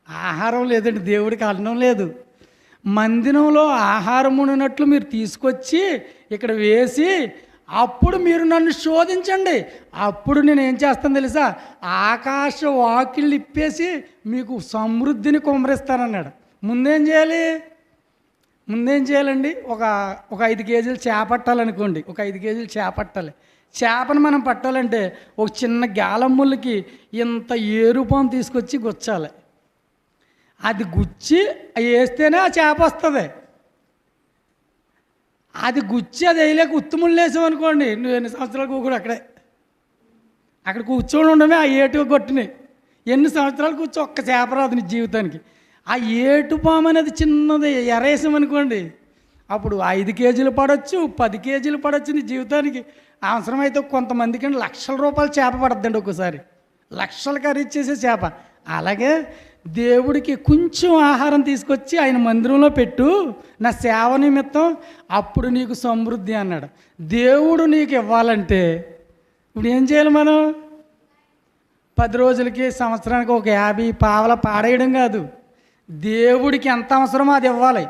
ఆహారం లేదండి. దేవుడికి అన్నం లేదు. మందిరంలో ఆహారం ఉండినట్లు మీరు తీసుకొచ్చి ఇక్కడ వేసి అప్పుడు మీరు నన్ను శోధించండి. అప్పుడు నేను ఏం చేస్తాను తెలుసా? ఆకాశ వాకిళ్ళు ఇప్పేసి మీకు సమృద్ధిని కుమ్మరిస్తానన్నాడు. ముందేం చేయాలండి? ఒక 5 కేజీలు చేప పట్టాలనుకోండి. ఒక 5 కేజీలు చేప పట్టాలి. చేపను మనం పట్టాలంటే ఒక చిన్న గాలం ముళ్ళకి ఇంత ఏరుపాం తీసుకొచ్చి గుచ్చాలి. అది గుచ్చి వేస్తేనే ఆ చేప వస్తుంది. అది గుచ్చి అది వేయలేక ఉత్తుముళ్ళు వేసామనుకోండి, నువ్వు ఎన్ని సంవత్సరాలు కూడా అక్కడ కూర్చొని ఉండమే ఆ ఏటు కొట్టిని. ఎన్ని సంవత్సరాలు కూర్చో ఒక్క చేప రాదు నీ జీవితానికి. ఆ ఏటుపాము అనేది చిన్నది ఎరేసామనుకోండి, అప్పుడు 5 కేజీలు పడవచ్చు, 10 కేజీలు పడవచ్చు నీ జీవితానికి. అవసరమైతే కొంతమందికి ₹1,00,000 చేప పడద్దండి. ఒక్కోసారి లక్షలు ఖరీదు చేసే చేప. అలాగే దేవుడికి కొంచెం ఆహారం తీసుకొచ్చి ఆయన మందిరంలో పెట్టు, నా సేవ నిమిత్తం, అప్పుడు నీకు సమృద్ధి అన్నాడు. దేవుడు నీకు ఇవ్వాలంటే ఇప్పుడు ఏం చేయాలి? మనం 10 రోజులకి, సంవత్సరానికి ఒక 50 పావల పాడేయడం కాదు. దేవుడికి ఎంత అవసరమో అది ఇవ్వాలి.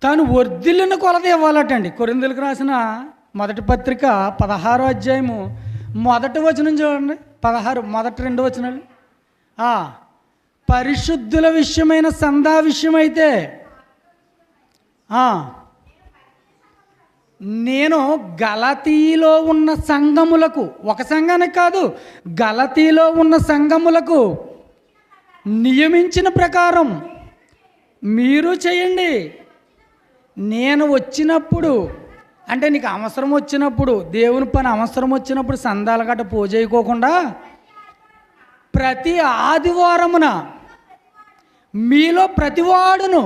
తాను వర్ధిల్లిన కొలది ఇవ్వాలటండి. కొరింథీయులకు రాసిన మొదటి పత్రిక 16వ అధ్యాయము మొదటి వచనం చూడండి. 16 మొదటి 2 వచనాలు. పరిశుద్ధుల విషయమైన సందా విషయమైతే నేను గలతీలో ఉన్న సంఘములకు, ఒక సంఘానికి కాదు, గలతీలో ఉన్న సంఘములకు నియమించిన ప్రకారం మీరు చేయండి. నేను వచ్చినప్పుడు, అంటే నీకు అవసరం వచ్చినప్పుడు, దేవుని పని అవసరం వచ్చినప్పుడు సందాల గట్ట పోజేయకోకుండా ప్రతి ఆదివారమున మీలో ప్రతివాడును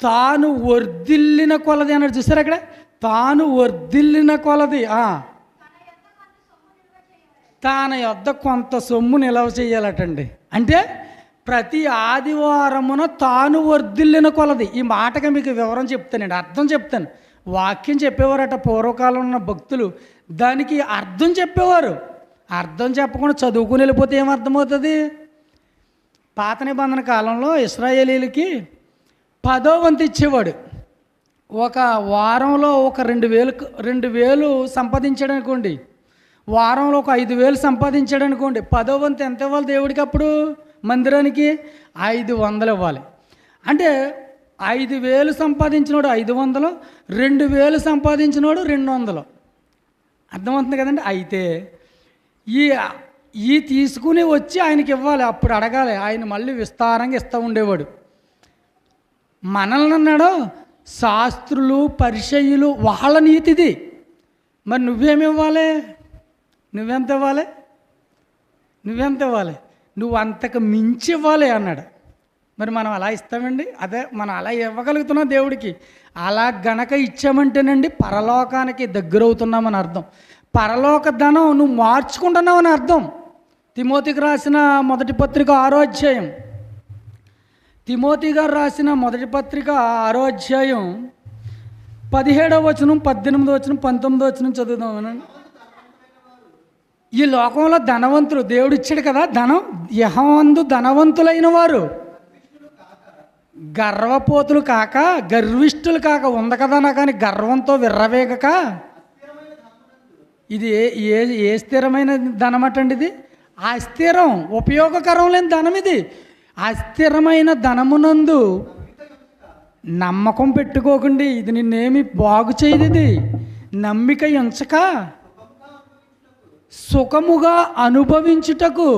తాను వర్ధిల్లిన కొలది అన్నాడు. చూసారు అక్కడ, తాను వర్ధిల్లిన కొలది తన యొద్ద కొంత సొమ్ము నిలవ చేయాలటండి. అంటే ప్రతి ఆదివారమున తాను వర్ధిల్లిన కొలది. ఈ మాటగా మీకు వివరం చెప్తానండి, అర్థం చెప్తాను. వాక్యం చెప్పేవారట పూర్వకాలంలో ఉన్న భక్తులు, దానికి అర్థం చెప్పేవారు. అర్థం చెప్పకుండా చదువుకుని వెళ్ళిపోతే ఏమర్థమవుతుంది? పాత నిబంధన కాలంలో ఇశ్రాయేలీలకి 10వ వంతు ఇచ్చేవాడు. ఒక వారంలో ఒక 2,000 సంపాదించాడు అనుకోండి, వారంలో ఒక 5,000 సంపాదించాడు అనుకోండి, 10వ వంతు ఎంత ఇవ్వాలి దేవుడికి? అప్పుడు మందిరానికి 500 ఇవ్వాలి. అంటే 5,000 సంపాదించినోడు 500, 2,000 సంపాదించినోడు 200. అర్థమవుతుంది కదండి. అయితే ఈ తీసుకుని వచ్చి ఆయనకి ఇవ్వాలి, అప్పుడు అడగాలి. ఆయన మళ్ళీ విస్తారంగా ఇస్తూ ఉండేవాడు. మనల్ని అన్నాడు, శాస్త్రులు పరిసయ్యులు వాళ్ళ నీతిది, మరి నువ్వేమి ఇవ్వాలి? నువ్వెంత ఇవ్వాలి? నువ్వు అంతకు మించి ఇవ్వాలి అన్నాడు. మరి మనం అలా ఇస్తామండి? అదే మనం అలా ఇవ్వగలుగుతున్నాం దేవుడికి. అలా గనక ఇచ్చామంటేనండి పరలోకానికి దగ్గరవుతున్నామని అర్థం. పరలోక ధనం నువ్వు మార్చుకుంటున్నావు అని అర్థం. తిమోతికి రాసిన మొదటి పత్రిక 6వ అధ్యాయం, తిమోతి గారు రాసిన మొదటి పత్రిక 6వ అధ్యాయం 17వ వచనం, 18వ వచనం, 19వ వచనం చదువుదాం. ఈ లోకంలో ధనవంతులు, దేవుడు ఇచ్చాడు కదా ధనం, యెహోవాయందు ధనవంతులైన వారు గర్వపోతులు కాక, గర్విష్ఠులు కాక, ఉంది కదా నా కానీ గర్వంతో విర్రవేగక, ఇది ఏ స్థిరమైన ధనం అటండి? ఇది అస్థిరం, ఉపయోగకరం లేని ధనం ఇది. అస్థిరమైన ధనమునందు నమ్మకం పెట్టుకోకండి, ఇది నిన్నేమి బాగు చేయదు. ఇది నమ్మిక ఉంచక సుఖముగా అనుభవించుటకు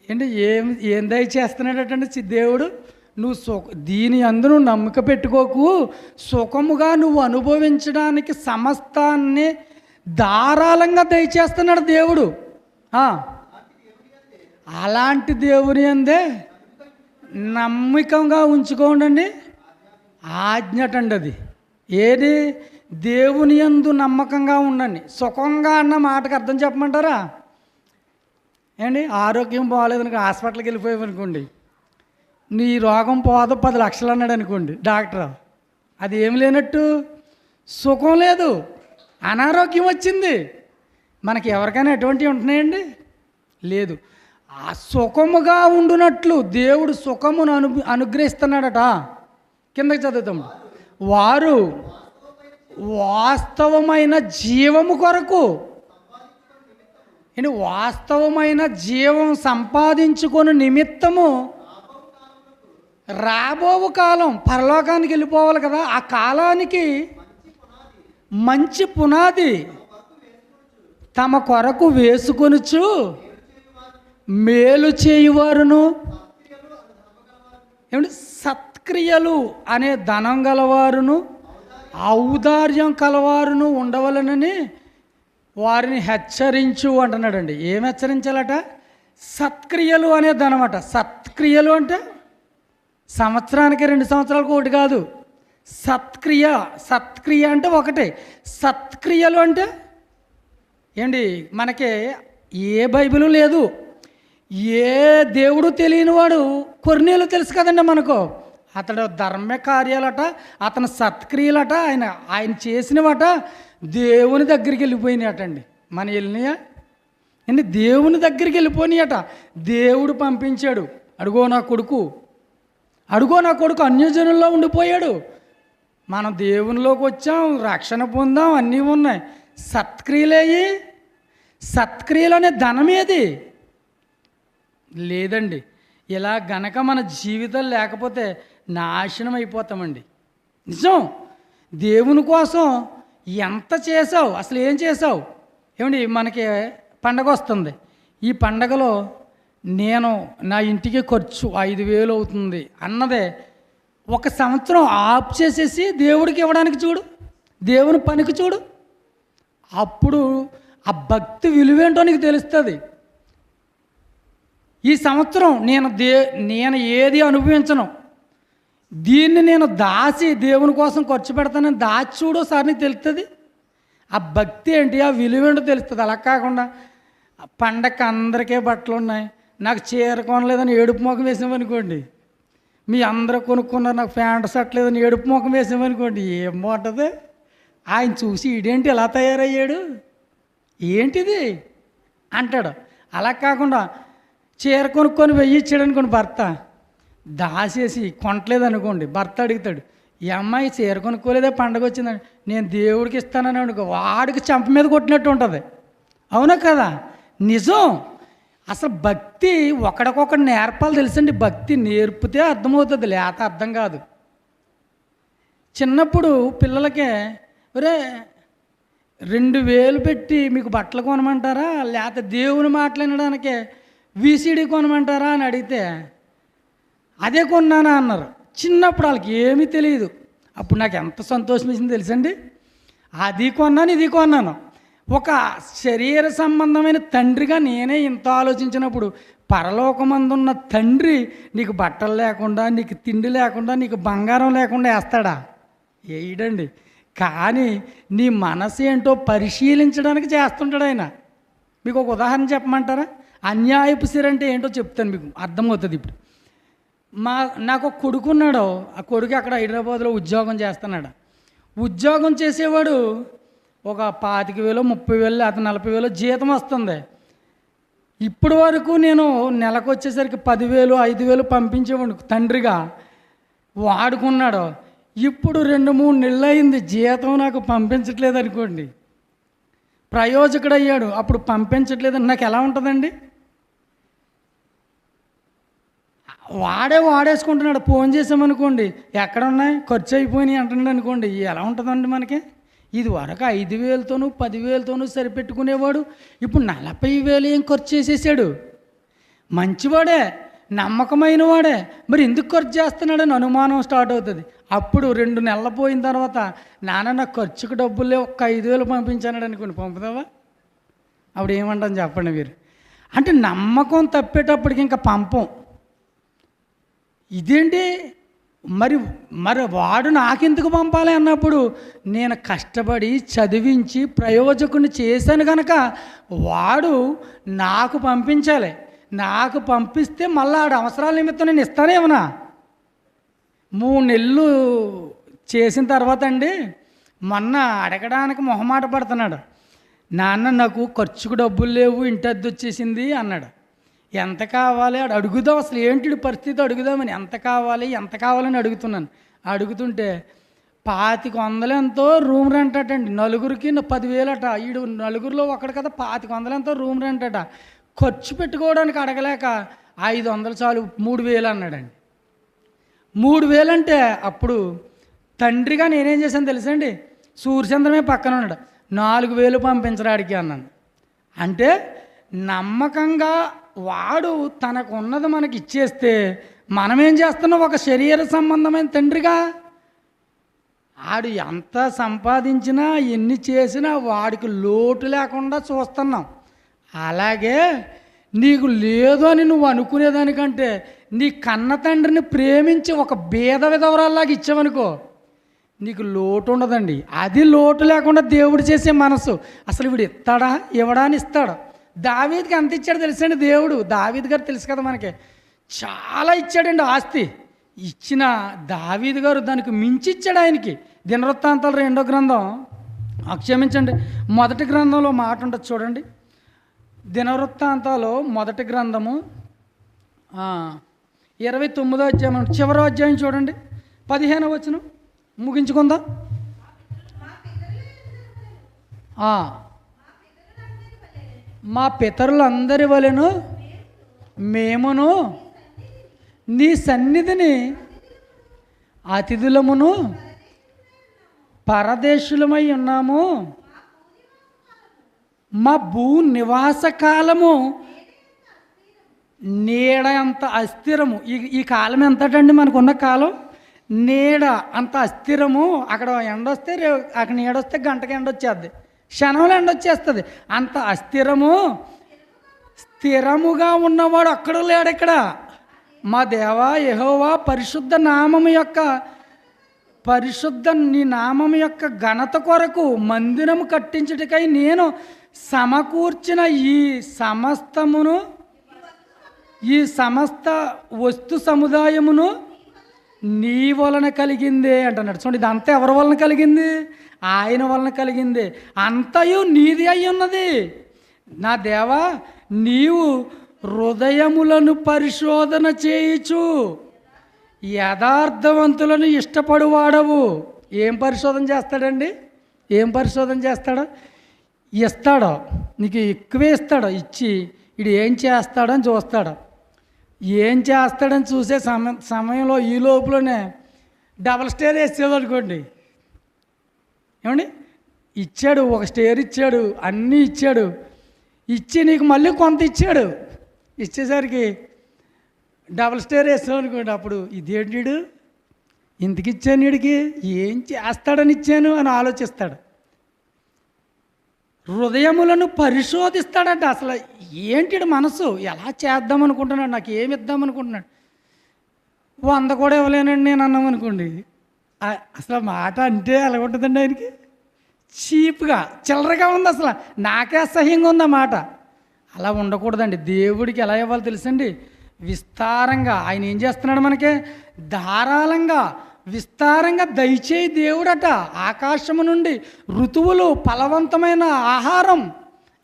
ఏంటి ఏం దయచేస్తున్నాడటండి దేవుడు. నువ్వు దీని అందు నువ్వు నమ్మిక పెట్టుకోకు, సుఖముగా నువ్వు అనుభవించడానికి సమస్తాన్ని ధారాళంగా దయచేస్తున్నాడు దేవుడు. అలాంటి దేవుని అందే నమ్మకంగా ఉంచుకోండి. ఆజ్ఞటండి అది. ఏది? దేవుని యందు నమ్మకంగా ఉండండి. సుఖంగా అన్న మాటకు అర్థం చెప్పమంటారా ఏంటి? ఆరోగ్యం బాగాలేదనుకో, హాస్పిటల్కి వెళ్ళిపోయామనుకోండి, నీ రోగం పోదు 10 లక్షలు అన్నాడు అనుకోండి డాక్టర్, అది ఏం లేనట్టు, సుఖం లేదు, అనారోగ్యం వచ్చింది. మనకి ఎవరికైనా ఎటువంటివి ఉంటున్నాయండి? లేదు. ఆ సుఖముగా ఉండునట్లు దేవుడు సుఖమును అనుగ్రహిస్తున్నాడట. కిందకి చదువుతాము. వారు వాస్తవమైన జీవము కొరకు వాస్తవమైన జీవం సంపాదించుకొని నిమిత్తము రాబోవు కాలం, పరలోకానికి వెళ్ళిపోవాలి కదా, ఆ కాలానికి మంచి పునాది తమ కొరకు వేసుకొనుచు మేలు చేయువారును సత్క్రియలు అనే ధనం గలవారును ఔదార్యం కలవారును ఉండవలనని వారిని హెచ్చరించు అంటున్నాడండి. ఏం హెచ్చరించాలట? సత్క్రియలు అనే ధనమట. సత్క్రియలు అంటే సంవత్సరానికి 2 సంవత్సరాలకు ఒకటి కాదు. సత్క్రియ అంటే ఒకటే. సత్క్రియలు అంటే ఏంటి? మనకి ఏ బైబిలు లేదు, ఏ దేవుడు తెలియనివాడు కొర్నేలు తెలుసు కదండి మనకు. అతడు ధర్మ కార్యాలట, అతని సత్క్రియలట, ఆయన చేసినవట దేవుని దగ్గరికి వెళ్ళిపోయినాయటండి. మన వెళ్ళినాయా అండి? దేవుని దగ్గరికి వెళ్ళిపోయినాయట. దేవుడు పంపించాడు, అడుగో నా కొడుకు అన్యజనుల్లో ఉండిపోయాడు. మనం దేవునిలోకి వచ్చాం, రక్షణ పొందాం, అన్నీ ఉన్నాయి. సత్క్రియలు అనే ధనం ఏది లేదండి. ఇలా గనక మన జీవితాలు లేకపోతే నాశనం అయిపోతామండి. నిజం. దేవుని కోసం ఎంత చేసావు, అసలు ఏం చేసావు? ఏమండి, మనకి పండగ వస్తుంది. ఈ పండగలో నేను నా ఇంటికి ఖర్చు 5,000 అవుతుంది అన్నదే 1 సంవత్సరం ఆఫ్ చేసేసి దేవుడికి ఇవ్వడానికి చూడు, దేవుని పనికి చూడు. అప్పుడు ఆ భక్తి విలువేంటో నీకు తెలుస్తుంది. ఈ సంవత్సరం నేను ఏది అనుభవించను, దీన్ని నేను దాచి దేవుని కోసం ఖర్చు పెడతానని దాచి చూడు సార్, నీకు తెలుస్తుంది. ఆ భక్తి ఏంటి, ఆ విలువేంటో తెలుస్తుంది. అలా కాకుండా పండగకి అందరికీ బట్టలు ఉన్నాయి, నాకు చీర కొనలేదని ఏడుపు మొఖం వేసామనుకోండి, మీ అందరూ కొనుక్కున్నారు, నాకు ప్యాంట్ షర్ట్ లేదని ఏడుపు మొఖం వేసామనుకోండి, ఏం బాగుంటుంది? ఆయన చూసి ఇదేంటి ఎలా తయారయ్యాడు, ఏంటిది అంటాడు. అలా కాకుండా చీర కొనుక్కొని 1000 ఇచ్చాడు అనుకోండి భర్త, దాచేసి కొనట్లేదు అనుకోండి, భర్త అడుగుతాడు, ఈ అమ్మాయి చీర కొనుక్కోలేదే పండగ వచ్చిందని, నేను దేవుడికి ఇస్తానని అనుకో, వాడికి చెంప మీద కొట్టినట్టు ఉంటుంది. అవునా కదా? నిజం. అసలు భక్తి ఒకడికొకటి నేర్పాలి తెలుసండి. భక్తి నేర్పితే అర్థమవుతుంది, లేత అర్థం కాదు. చిన్నప్పుడు పిల్లలకే ఒరే 2,000 పెట్టి మీకు బట్టలు కొనమంటారా, లేకపోతే దేవుని మాట్లాడడానికే VCD కొనమంటారా అని అడిగితే అదే కొన్నానా అన్నారు. చిన్నప్పుడు వాళ్ళకి ఏమీ తెలియదు. అప్పుడు నాకు ఎంత సంతోషం వేసింది తెలుసండి. అది కొన్నాను, ఇది కొన్నాను. ఒక శరీర సంబంధమైన తండ్రిగా నేనే ఇంత ఆలోచించినప్పుడు, పరలోకమందున్న తండ్రి నీకు బట్టలు లేకుండా, నీకు తిండి లేకుండా, నీకు బంగారం లేకుండా వేస్తాడా? వేయడండి. కానీ నీ మనసు ఏంటో పరిశీలించడానికి చేస్తుంటాడు ఆయన. మీకు ఒక ఉదాహరణ చెప్పమంటారా? అన్యాయపు సిర అంటే ఏంటో చెప్తాను, మీకు అర్థమవుతుంది. ఇప్పుడు నాకు ఒక కొడుకున్నాడు. ఆ కొడుకు అక్కడ హైదరాబాద్లో ఉద్యోగం చేస్తున్నాడు. ఉద్యోగం చేసేవాడు ఒక 25,000, 30,000, అతను 40,000 జీతం వస్తుంది. ఇప్పటి వరకు నేను నెలకు వచ్చేసరికి 10,000, 5,000 పంపించేవాడు తండ్రిగా. వాడుకున్నాడు. ఇప్పుడు 2-3 నెలలు అయింది, జీతం నాకు పంపించట్లేదు అనుకోండి. ప్రయోజకుడు అయ్యాడు, అప్పుడు పంపించట్లేదని నాకు ఎలా ఉంటుందండి? వాడేసుకుంటున్నాడు. ఫోన్ చేసామనుకోండి, ఎక్కడ ఉన్నాయి, ఖర్చు అయిపోయినాయి అంటున్నాడు అనుకోండి, ఎలా ఉంటుందండి మనకి? ఇది వరకు 5,000తోనూ 10,000తోనూ సరిపెట్టుకునేవాడు, ఇప్పుడు 40,000 ఏం ఖర్చు చేసేసాడు. మంచివాడే, నమ్మకమైన వాడే, మరి ఎందుకు ఖర్చు చేస్తున్నాడని అనుమానం స్టార్ట్ అవుతుంది. అప్పుడు 2 నెలలు పోయిన తర్వాత, నాన్న నాకు ఖర్చుకు డబ్బులు లేవు, ఒక్క 5,000 పంపించాడు అనుకోండి, పంపుతావా? అప్పుడు ఏమంటాం చెప్పండి మీరు? అంటే నమ్మకం తప్పేటప్పటికి ఇంకా పంపం. ఇదేంటి మరి వాడు నాకెందుకు పంపాలి అన్నప్పుడు, నేను కష్టపడి చదివించి ప్రయోజకుని చేశాను కనుక వాడు నాకు పంపించాలి. నాకు పంపిస్తే మళ్ళీ ఆడ అవసరాల నిమిత్తం నేను ఇస్తానేమన్నా. 3 నెలలు చేసిన తర్వాత అండి, మొన్న అడగడానికి మొహమాట పడుతున్నాడు. నాన్న నాకు ఖర్చుకు డబ్బులు లేవు, ఇంటి అద్దె వచ్చేసింది అన్నాడు. ఎంత కావాలి అని అడుగుదాం, అసలు ఏంటి పరిస్థితి అడుగుదామని, ఎంత కావాలని అడుగుతున్నాను. అడుగుతుంటే 2,500 ఎంతో రూమ్ రెంట్ అటండి, నలుగురికి 10,000 అట. ఈడు నలుగురిలో ఒకడు కదా, 2,500 ఎంతో రూమ్ రెంట్ అట. ఖర్చు పెట్టుకోవడానికి అడగలేక 500 చాలు, 3,000 అన్నాడండి. 3,000 అంటే అప్పుడు తండ్రిగా నేనేం చేశాను తెలుసండి, సూర్యచంద్రమే పక్కన ఉన్నాడు, 4,000 పంపించడానికి అన్నాను. అంటే నమ్మకంగా వాడు తనకు ఉన్నది మనకి ఇచ్చేస్తే మనమేం చేస్తున్నాం, ఒక శరీర సంబంధమైన తండ్రిగా ఆడు ఎంత సంపాదించినా ఎన్ని చేసినా వాడికి లోటు లేకుండా చూస్తున్నాం. అలాగే నీకు లేదు అని నువ్వు అనుకునేదానికంటే నీ కన్న తండ్రిని ప్రేమించి ఒక బీద విధవరాల్లాగా ఇచ్చావనుకో, నీకు లోటు ఉండదండి. అది లోటు లేకుండా దేవుడు చేసే మనసు. అసలు వీడు ఇస్తాడా, ఇవ్వడాన్ని ఇస్తాడు. దావీదుకి ఎంత ఇచ్చాడు తెలుసండి దేవుడు? దావీదు గారు తెలుసు కదా మనకి, చాలా ఇచ్చాడండి ఆస్తి. ఇచ్చిన దావీదు గారు దానికి మించి ఇచ్చాడు ఆయనకి. దినవృత్తాంతాలు 2వ గ్రంథం, క్షమించండి, 1వ గ్రంథంలో మాట ఉంటుంది చూడండి. దినవృత్తాంతాలు 1వ గ్రంథము 29వ అధ్యాయం, చివరో అధ్యాయం చూడండి, 15వ వచనం ముగించుకుందాం. మా పితరులందరి వలెను మేమును నీ సన్నిధిని అతిథులమును పరదేశులమై ఉన్నాము. మా భూ నివాస కాలము నీడ అంత అస్థిరము. ఈ కాలం ఎంతటండి మనకున్న కాలం? నీడ అంత అస్థిరము. అక్కడ ఎండొస్తే అక్కడ నీడొస్తే గంటకి ఎండొచ్చేద్ది, క్షణంలో ఎండొచ్చేస్తుంది. అంత అస్థిరము. స్థిరముగా ఉన్నవాడు అక్కడ లేడు ఇక్కడ. మా దేవా యెహోవా పరిశుద్ధ నీ నామము యొక్క ఘనత కొరకు మందిరము కట్టించుటకై నేను సమకూర్చిన ఈ సమస్త వస్తు సముదాయమును నీ వలన కలిగిందే అంటున్నాడు. చూడండి, ఇదంతా ఎవరి వలన కలిగింది? ఆయన వలన కలిగింది. అంతయు నీది అయి ఉన్నది. నా దేవా, నీవు హృదయములను పరిశోధన చేయుచు యథార్థవంతులను ఇష్టపడువాడవు. ఏం పరిశోధన చేస్తాడండి? ఏం పరిశోధన చేస్తాడో? ఇస్తాడో, నీకు ఎక్కువే ఇస్తాడో. ఇచ్చి ఇది ఏం చేస్తాడని చూస్తాడు. ఏం చేస్తాడని చూసే సమయంలో ఈ లోపలనే డబల్ స్టేర్ వేసేది అనుకోండి. ఏమండి, ఇచ్చాడు, ఒక స్టేర్ ఇచ్చాడు, అన్నీ ఇచ్చాడు. ఇచ్చి నీకు మళ్ళీ కొంత ఇచ్చాడు. ఇచ్చేసరికి డబల్ స్టేర్ వేసావు అనుకోండి. అప్పుడు ఇదేంటి, ఇంతకి ఇచ్చాను, వీడికి ఏం చేస్తాడని ఇచ్చాను అని ఆలోచిస్తాడు. హృదయములను పరిశోధిస్తాడంట. అసలు ఏంటి మనసు, ఎలా చేద్దాం అనుకుంటున్నాడు, నాకు ఏమి ఇద్దాం అనుకుంటున్నాడు. 100 కూడా ఇవ్వలేనండి నేను అన్నాం అనుకోండి. అసలు మాట అంటే అలా ఉంటుందండి ఆయనకి. చీప్గా, చిల్లరగా ఉంది, అసలు నాకే అసహ్యంగా ఉంది ఆ మాట. అలా ఉండకూడదండి. దేవుడికి ఎలా ఇవ్వాలో తెలుసండి? విస్తారంగా. ఆయన ఏం చేస్తున్నాడు మనకి? ధారాళంగా విస్తారంగా దయచేయి దేవుడట. ఆకాశము నుండి ఋతువులు, ఫలవంతమైన ఆహారం.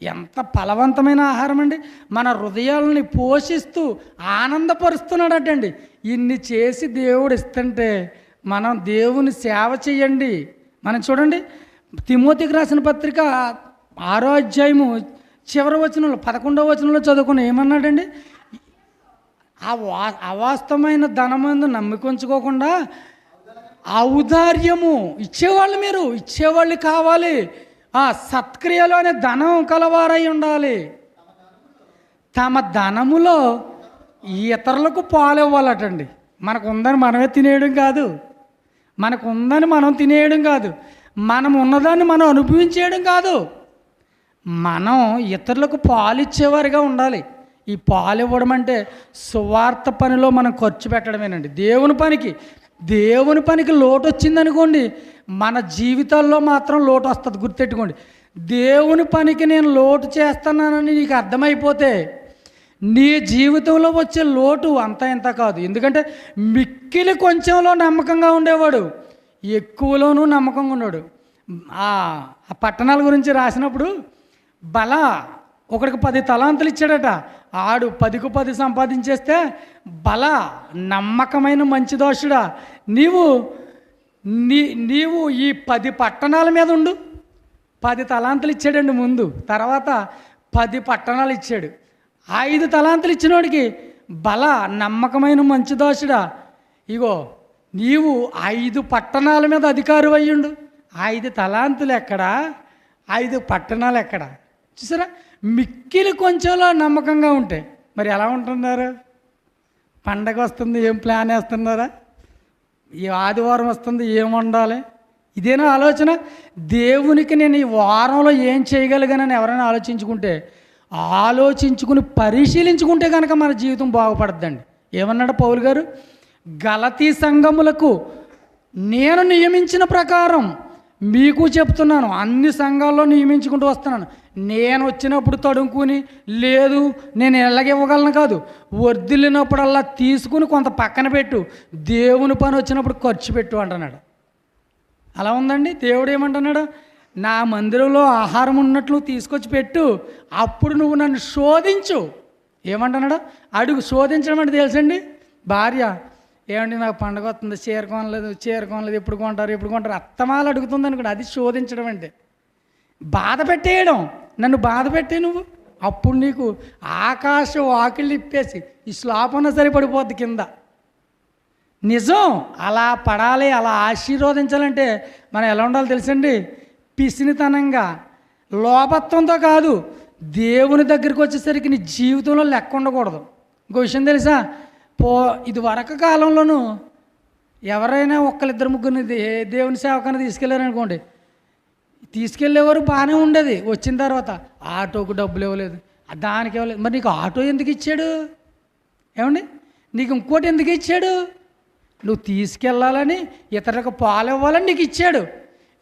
ఎంత ఫలవంతమైన ఆహారం అండి! మన హృదయాలని పోషిస్తూ ఆనందపరుస్తున్నాడటండి. ఇన్ని చేసి దేవుడు ఇస్తుంటే మనం దేవుని సేవ చేయండి. మనం చూడండి, తిమోతికి రాసిన పత్రిక 6వ అధ్యాయము చివరి వచనంలో 11వ వచనంలో చదువుకుని ఏమన్నాడండి? అవాస్తవమైన ధనమందు నమ్మికొంచుకోకుండా ఔదార్యము ఇచ్చేవాళ్ళు, మీరు ఇచ్చేవాళ్ళు కావాలి. సత్క్రియలు అనే ధనం కలవారై ఉండాలి. తమ ధనములో ఇతరులకు పాలు ఇవ్వాలటండి. మనకు ఉందని మనమే తినేయడం కాదు, మనకు ఉందని మనం తినేయడం కాదు, మనం ఉన్నదాన్ని మనం అనుభవించేయడం కాదు, మనం ఇతరులకు పాలు ఇచ్చేవారుగా ఉండాలి. ఈ పాలు ఇవ్వడం అంటే సువార్త పనిలో మనం ఖర్చు పెట్టడమేనండి. దేవుని పనికి లోటు వచ్చిందనుకోండి, మన జీవితాల్లో మాత్రం లోటు వస్తుంది. గుర్తెట్టుకోండి, దేవుని పనికి నేను లోటు చేస్తున్నానని నీకు అర్థమైపోతే నీ జీవితంలో వచ్చే లోటు అంతా ఇంత కాదు. ఎందుకంటే మిక్కిలి కొంచెంలో నమ్మకంగా ఉండేవాడు ఎక్కువలోనూ నమ్మకంగా ఉన్నాడు. ఆ పట్టణాల గురించి రాసినప్పుడు ఒకడికి 10 తలాంతులు ఇచ్చాడట. ఆడు 10కు 10 సంపాదించేస్తే నమ్మకమైన మంచి దోషుడా, నీవు ఈ 10 పట్టణాల మీద ఉండు. 10 తలాంతులు ఇచ్చాడండి ముందు, తర్వాత 10 పట్టణాలు ఇచ్చాడు. 5 తలాంతులు ఇచ్చినోడికి నమ్మకమైన మంచి దోషుడా, ఇగో నీవు 5 పట్టణాల మీద అధికారి అయ్యుండు. 5 తలాంతులు ఎక్కడా, 5 పట్టణాలు ఎక్కడా? చూసారా, మిక్కిలి కొంచెంలో నమ్మకంగా ఉంటే మరి ఎలా ఉంటున్నారు? పండగ వస్తుంది, ఏం ప్లాన్ వేస్తున్నారా? ఈ ఆదివారం వస్తుంది, ఏం వండాలి? ఇదేనా ఆలోచన? దేవునికి నేను ఈ వారంలో ఏం చేయగలిగానని ఎవరైనా ఆలోచించుకుని పరిశీలించుకుంటే కనుక మన జీవితం బాగుపడద్దండి. ఏమన్నాడు పౌలు గారు? గలతీ సంఘములకు నేను నియమించిన ప్రకారం మీకు చెప్తున్నాను. అన్ని సంఘాల్లో నియమించుకుంటూ వస్తున్నాను. నేను వచ్చినప్పుడు తడుముకుని లేదు నేను ఎలాగివ్వగలను కాదు, వర్ధిల్లినప్పుడల్లా తీసుకుని కొంత పక్కన పెట్టు, దేవుని పని వచ్చినప్పుడు ఖర్చు పెట్టు అంటున్నాడు. అలా ఉందండి. దేవుడు ఏమంటున్నాడు? నా మందిరంలో ఆహారం ఉన్నట్లు తీసుకొచ్చి పెట్టు, అప్పుడు నువ్వు నన్ను శోధించు. ఏమంటున్నాడు? అడుగు. శోధించడం అంటే తెలుసండి, భార్య ఏమండి నాకు పండగ వస్తుంది, చీర కొనలేదు, ఎప్పుడు కొంటారు అత్తమాలు అడుగుతుంది అనుకోండి, అది శోధించడం అంటే. బాధ పెట్టేయడం, నన్ను బాధ పెట్టే నువ్వు, అప్పుడు నీకు ఆకాశం వాకిళ్ళు ఇప్పేసి ఈ శ్లాపన సరిపడిపోద్ది కింద. నిజం, అలా పడాలి, అలా ఆశీర్వదించాలంటే మనం ఎలా ఉండాలో తెలుసండి? పిసినితనంగా, లోపత్వంతో కాదు. దేవుని దగ్గరికి వచ్చేసరికి నీ జీవితంలో లెక్క ఉండకూడదు. ఇంకో విషయం తెలుసా? ఇది వరకు కాలంలోనూ ఎవరైనా ఒక్కరిద్దరు ముగ్గురిని దేవుని సేవకాన్ని తీసుకెళ్ళారనుకోండి, తీసుకెళ్ళేవారు బాగానే ఉండేది. వచ్చిన తర్వాత ఆటోకు డబ్బులు ఇవ్వలేదు, దానికి ఇవ్వలేదు. మరి నీకు ఆటో ఎందుకు ఇచ్చాడు? ఏమండి, నీకు ఇంకోటి ఎందుకు ఇచ్చాడు? నువ్వు తీసుకెళ్ళాలని, ఇతరులకు పాలు ఇవ్వాలని నీకు ఇచ్చాడు.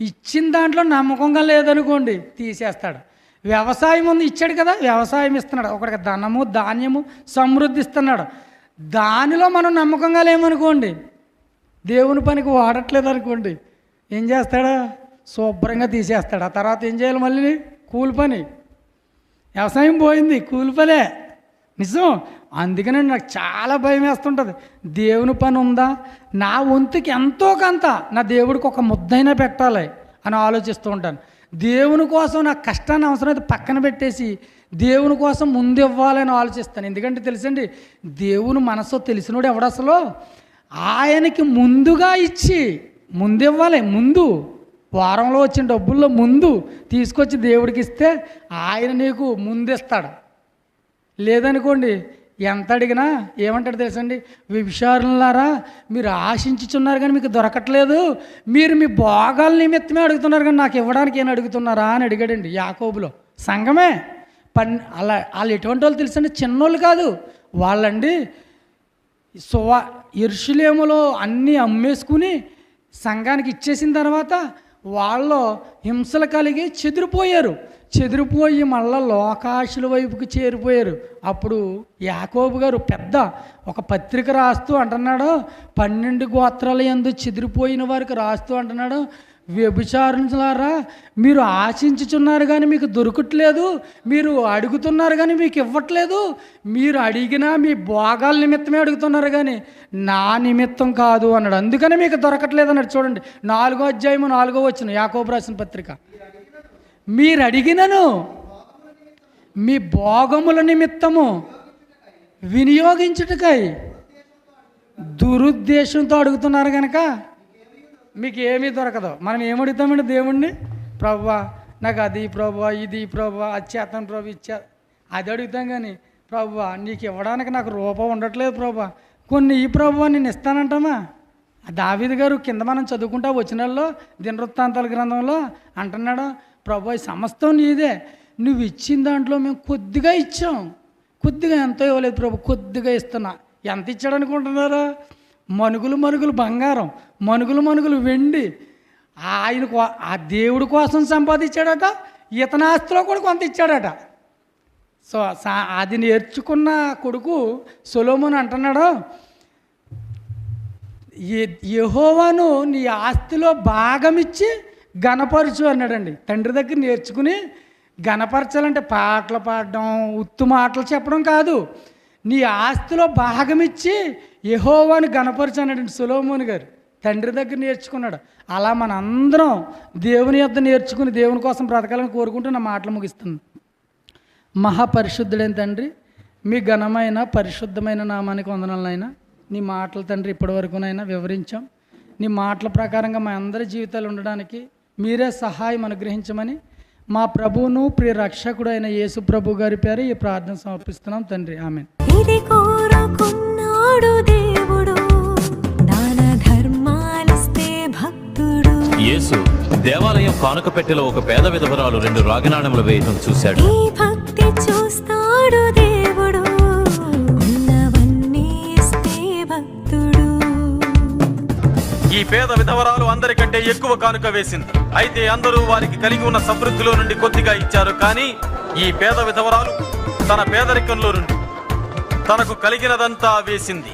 ఇచ్చిన దాంట్లో నమ్మకంగా లేదనుకోండి, తీసేస్తాడు. వ్యవసాయం ఉంది, ఇచ్చాడు కదా, వ్యవసాయం ఇస్తున్నాడు. ఒకడికి ధనము ధాన్యము సమృద్ధి ఇస్తున్నాడు. దానిలో మనం నమ్మకంగా లేమనుకోండి, దేవుని పనికి వాడట్లేదు అనుకోండి, ఏం చేస్తాడా? శుభ్రంగా తీసేస్తాడు. ఆ తర్వాత ఏం చేయాలి? మళ్ళీ కూలి పని. వ్యవసాయం పోయింది, కూలి పనే. నిజం. అందుకనే నాకు చాలా భయం వేస్తుంటుంది. దేవుని పని ఉందా, నా వంతుకి ఎంతో కొంత నా దేవుడికి ఒక ముద్దైనా పెట్టాలి అని ఆలోచిస్తూ ఉంటాను. దేవుని కోసం నా కష్టాన్ని అవసరమైతే పక్కన పెట్టేసి దేవుని కోసం ముందు ఇవ్వాలని ఆలోచిస్తాను. ఎందుకంటే తెలుసండి, దేవుని మనసు తెలిసినోడు ఎవడు అసలు? ఆయనకి ముందుగా ఇచ్చి ముందు ఇవ్వాలి. ముందు వారంలో వచ్చిన డబ్బుల్లో ముందు తీసుకొచ్చి దేవుడికి ఇస్తే ఆయన నీకు ముందు ఇస్తాడు. లేదనుకోండి, ఎంత అడిగినా ఏమంటాడు తెలుసండి? వ్యభిచారులారా, మీరు ఆశించుచున్నారు కానీ మీకు దొరకట్లేదు, మీరు మీ భోగాల నిమిత్తమే అడుగుతున్నారు కానీ నాకు ఇవ్వడానికి ఏం అడుగుతున్నారా అని అడిగాడండి యాకోబులో. సంఘమే వాళ్ళు ఎటువంటి వాళ్ళు తెలుసండి? చిన్నోళ్ళు కాదు వాళ్ళండి. యెరూషలేములో అన్నీ అమ్మేసుకుని సంఘానికి ఇచ్చేసిన తర్వాత వాళ్ళు హింసలు కలిగి చెదిరిపోయి మళ్ళా లోకాశుల వైపుకి చేరిపోయారు. అప్పుడు యాకోబు గారు ఒక పత్రిక రాస్తూ అంటున్నాడు, 12 గోత్రాల యందు చెదిరిపోయిన వారికి రాస్తూ అంటున్నాడు, వ్యభిచారులారా, మీరు ఆశించుచున్నారు కానీ మీకు దొరకట్లేదు, మీరు అడుగుతున్నారు కానీ మీకు ఇవ్వట్లేదు, మీరు అడిగినా మీ భోగాల నిమిత్తమే అడుగుతున్నారు కానీ నా నిమిత్తం కాదు అన్నాడు. అందుకని మీకు దొరకట్లేదు అన్నాడు. చూడండి 4వ అధ్యాయము 4వ వచనం యాకోబు రాసిన పత్రిక. మీరు అడిగినను మీ భోగముల నిమిత్తము వినియోగించుటకై దురుద్దేశంతో అడుగుతున్నారు కనుక మీకు ఏమీ దొరకదు. మనం ఏమడుగుతామండి దేవుణ్ణి? ప్రభువా నాకు అది ప్రభువా, ఇది ప్రభువా, అది చేస్తాను ప్రభు, అది అడుగుతాం. కానీ ప్రభువా నీకు ఇవ్వడానికి నాకు రూపం ఉండట్లేదు ప్రభువా, కొన్ని ఈ ప్రభువా నేను ఇస్తానంటామా? దావీదు గారు కింద మనం చదువుకుంటా వచనాల్లో దినవృత్తాంతాల గ్రంథంలో అంటున్నాడు, ప్రభువా ఈ సమస్తం నీదే, నువ్వు ఇచ్చిన దాంట్లో మేము కొద్దిగా ఇచ్చాం, కొద్దిగా ఎంతో ఇవ్వలేదు ప్రభు, కొద్దిగా ఇస్తున్నా. ఎంత ఇచ్చాడు అనుకుంటున్నారా? మనుగులు మనుగులు బంగారం, మనుగులు మనుగులు వెండి ఆయనకు ఆ దేవుడి కోసం సంపాదించాడట. ఇతని ఆస్తిలో కూడా కొంత ఇచ్చాడట. సో అది నేర్చుకున్న కొడుకు సొలొమోను అంటున్నాడు, యెహోవాను నీ ఆస్తిలో భాగం ఇచ్చి ఘనపరచు అన్నాడండి. తండ్రి దగ్గర నేర్చుకుని ఘనపరచాలంటే పాటలు పాడడం, ఉత్తు మాటలు చెప్పడం కాదు, నీ ఆస్తిలో భాగం ఇచ్చి యెహోవాను ఘనపరచు అన్నాడండి సొలొమోను గారు. తండ్రి దగ్గర నేర్చుకున్నాడు. అలా మన అందరం దేవుని యొద్ద నేర్చుకుని దేవుని కోసం బ్రతకాలని కోరుకుంటూ నా మాటలు ముగిస్తుంది. మహాపరిశుద్ధుడైన తండ్రి, మీ ఘనమైన పరిశుద్ధమైన నామానికి వందనాలనైనా. నీ మాటలు తండ్రి ఇప్పటి వరకునైనా వివరించాం. నీ మాటల ప్రకారంగా మా అందరి జీవితాలు ఉండడానికి మీరే సహాయం అనుగ్రహించమని మా ప్రభువును ప్రియ రక్షకుడు అయిన యేసు ప్రభు గారి పేరు ఈ ప్రార్థన సమర్పిస్తున్నాం తండ్రి, ఆమేన్. ఇది కోరుకున్నాడు దేవుడు, దాన ధర్మాలిస్తే భక్తుడు. యేసు దేవాలయం కానుక పెట్టెలో ఒక పేద విధవరాలు 2 రాగి నాణెములు వేయటం చూశాడు. ఈ భక్తి చూస్తాడు దేవుడు, ఉన్నవన్నీ ఇస్తే భక్తుడు. ఈ పేద విధవరాలు అందరికంటే ఎక్కువ కానుక వేసింది. అయితే అందరూ వారికి కలిగి ఉన్న సమృద్ధిలో నుండి కొద్దిగా ఇచ్చారు. కానీ ఈ పేద విధవరాలు తన పేదరికంలో నుండి తనకు కలిగినదంతా వేసింది.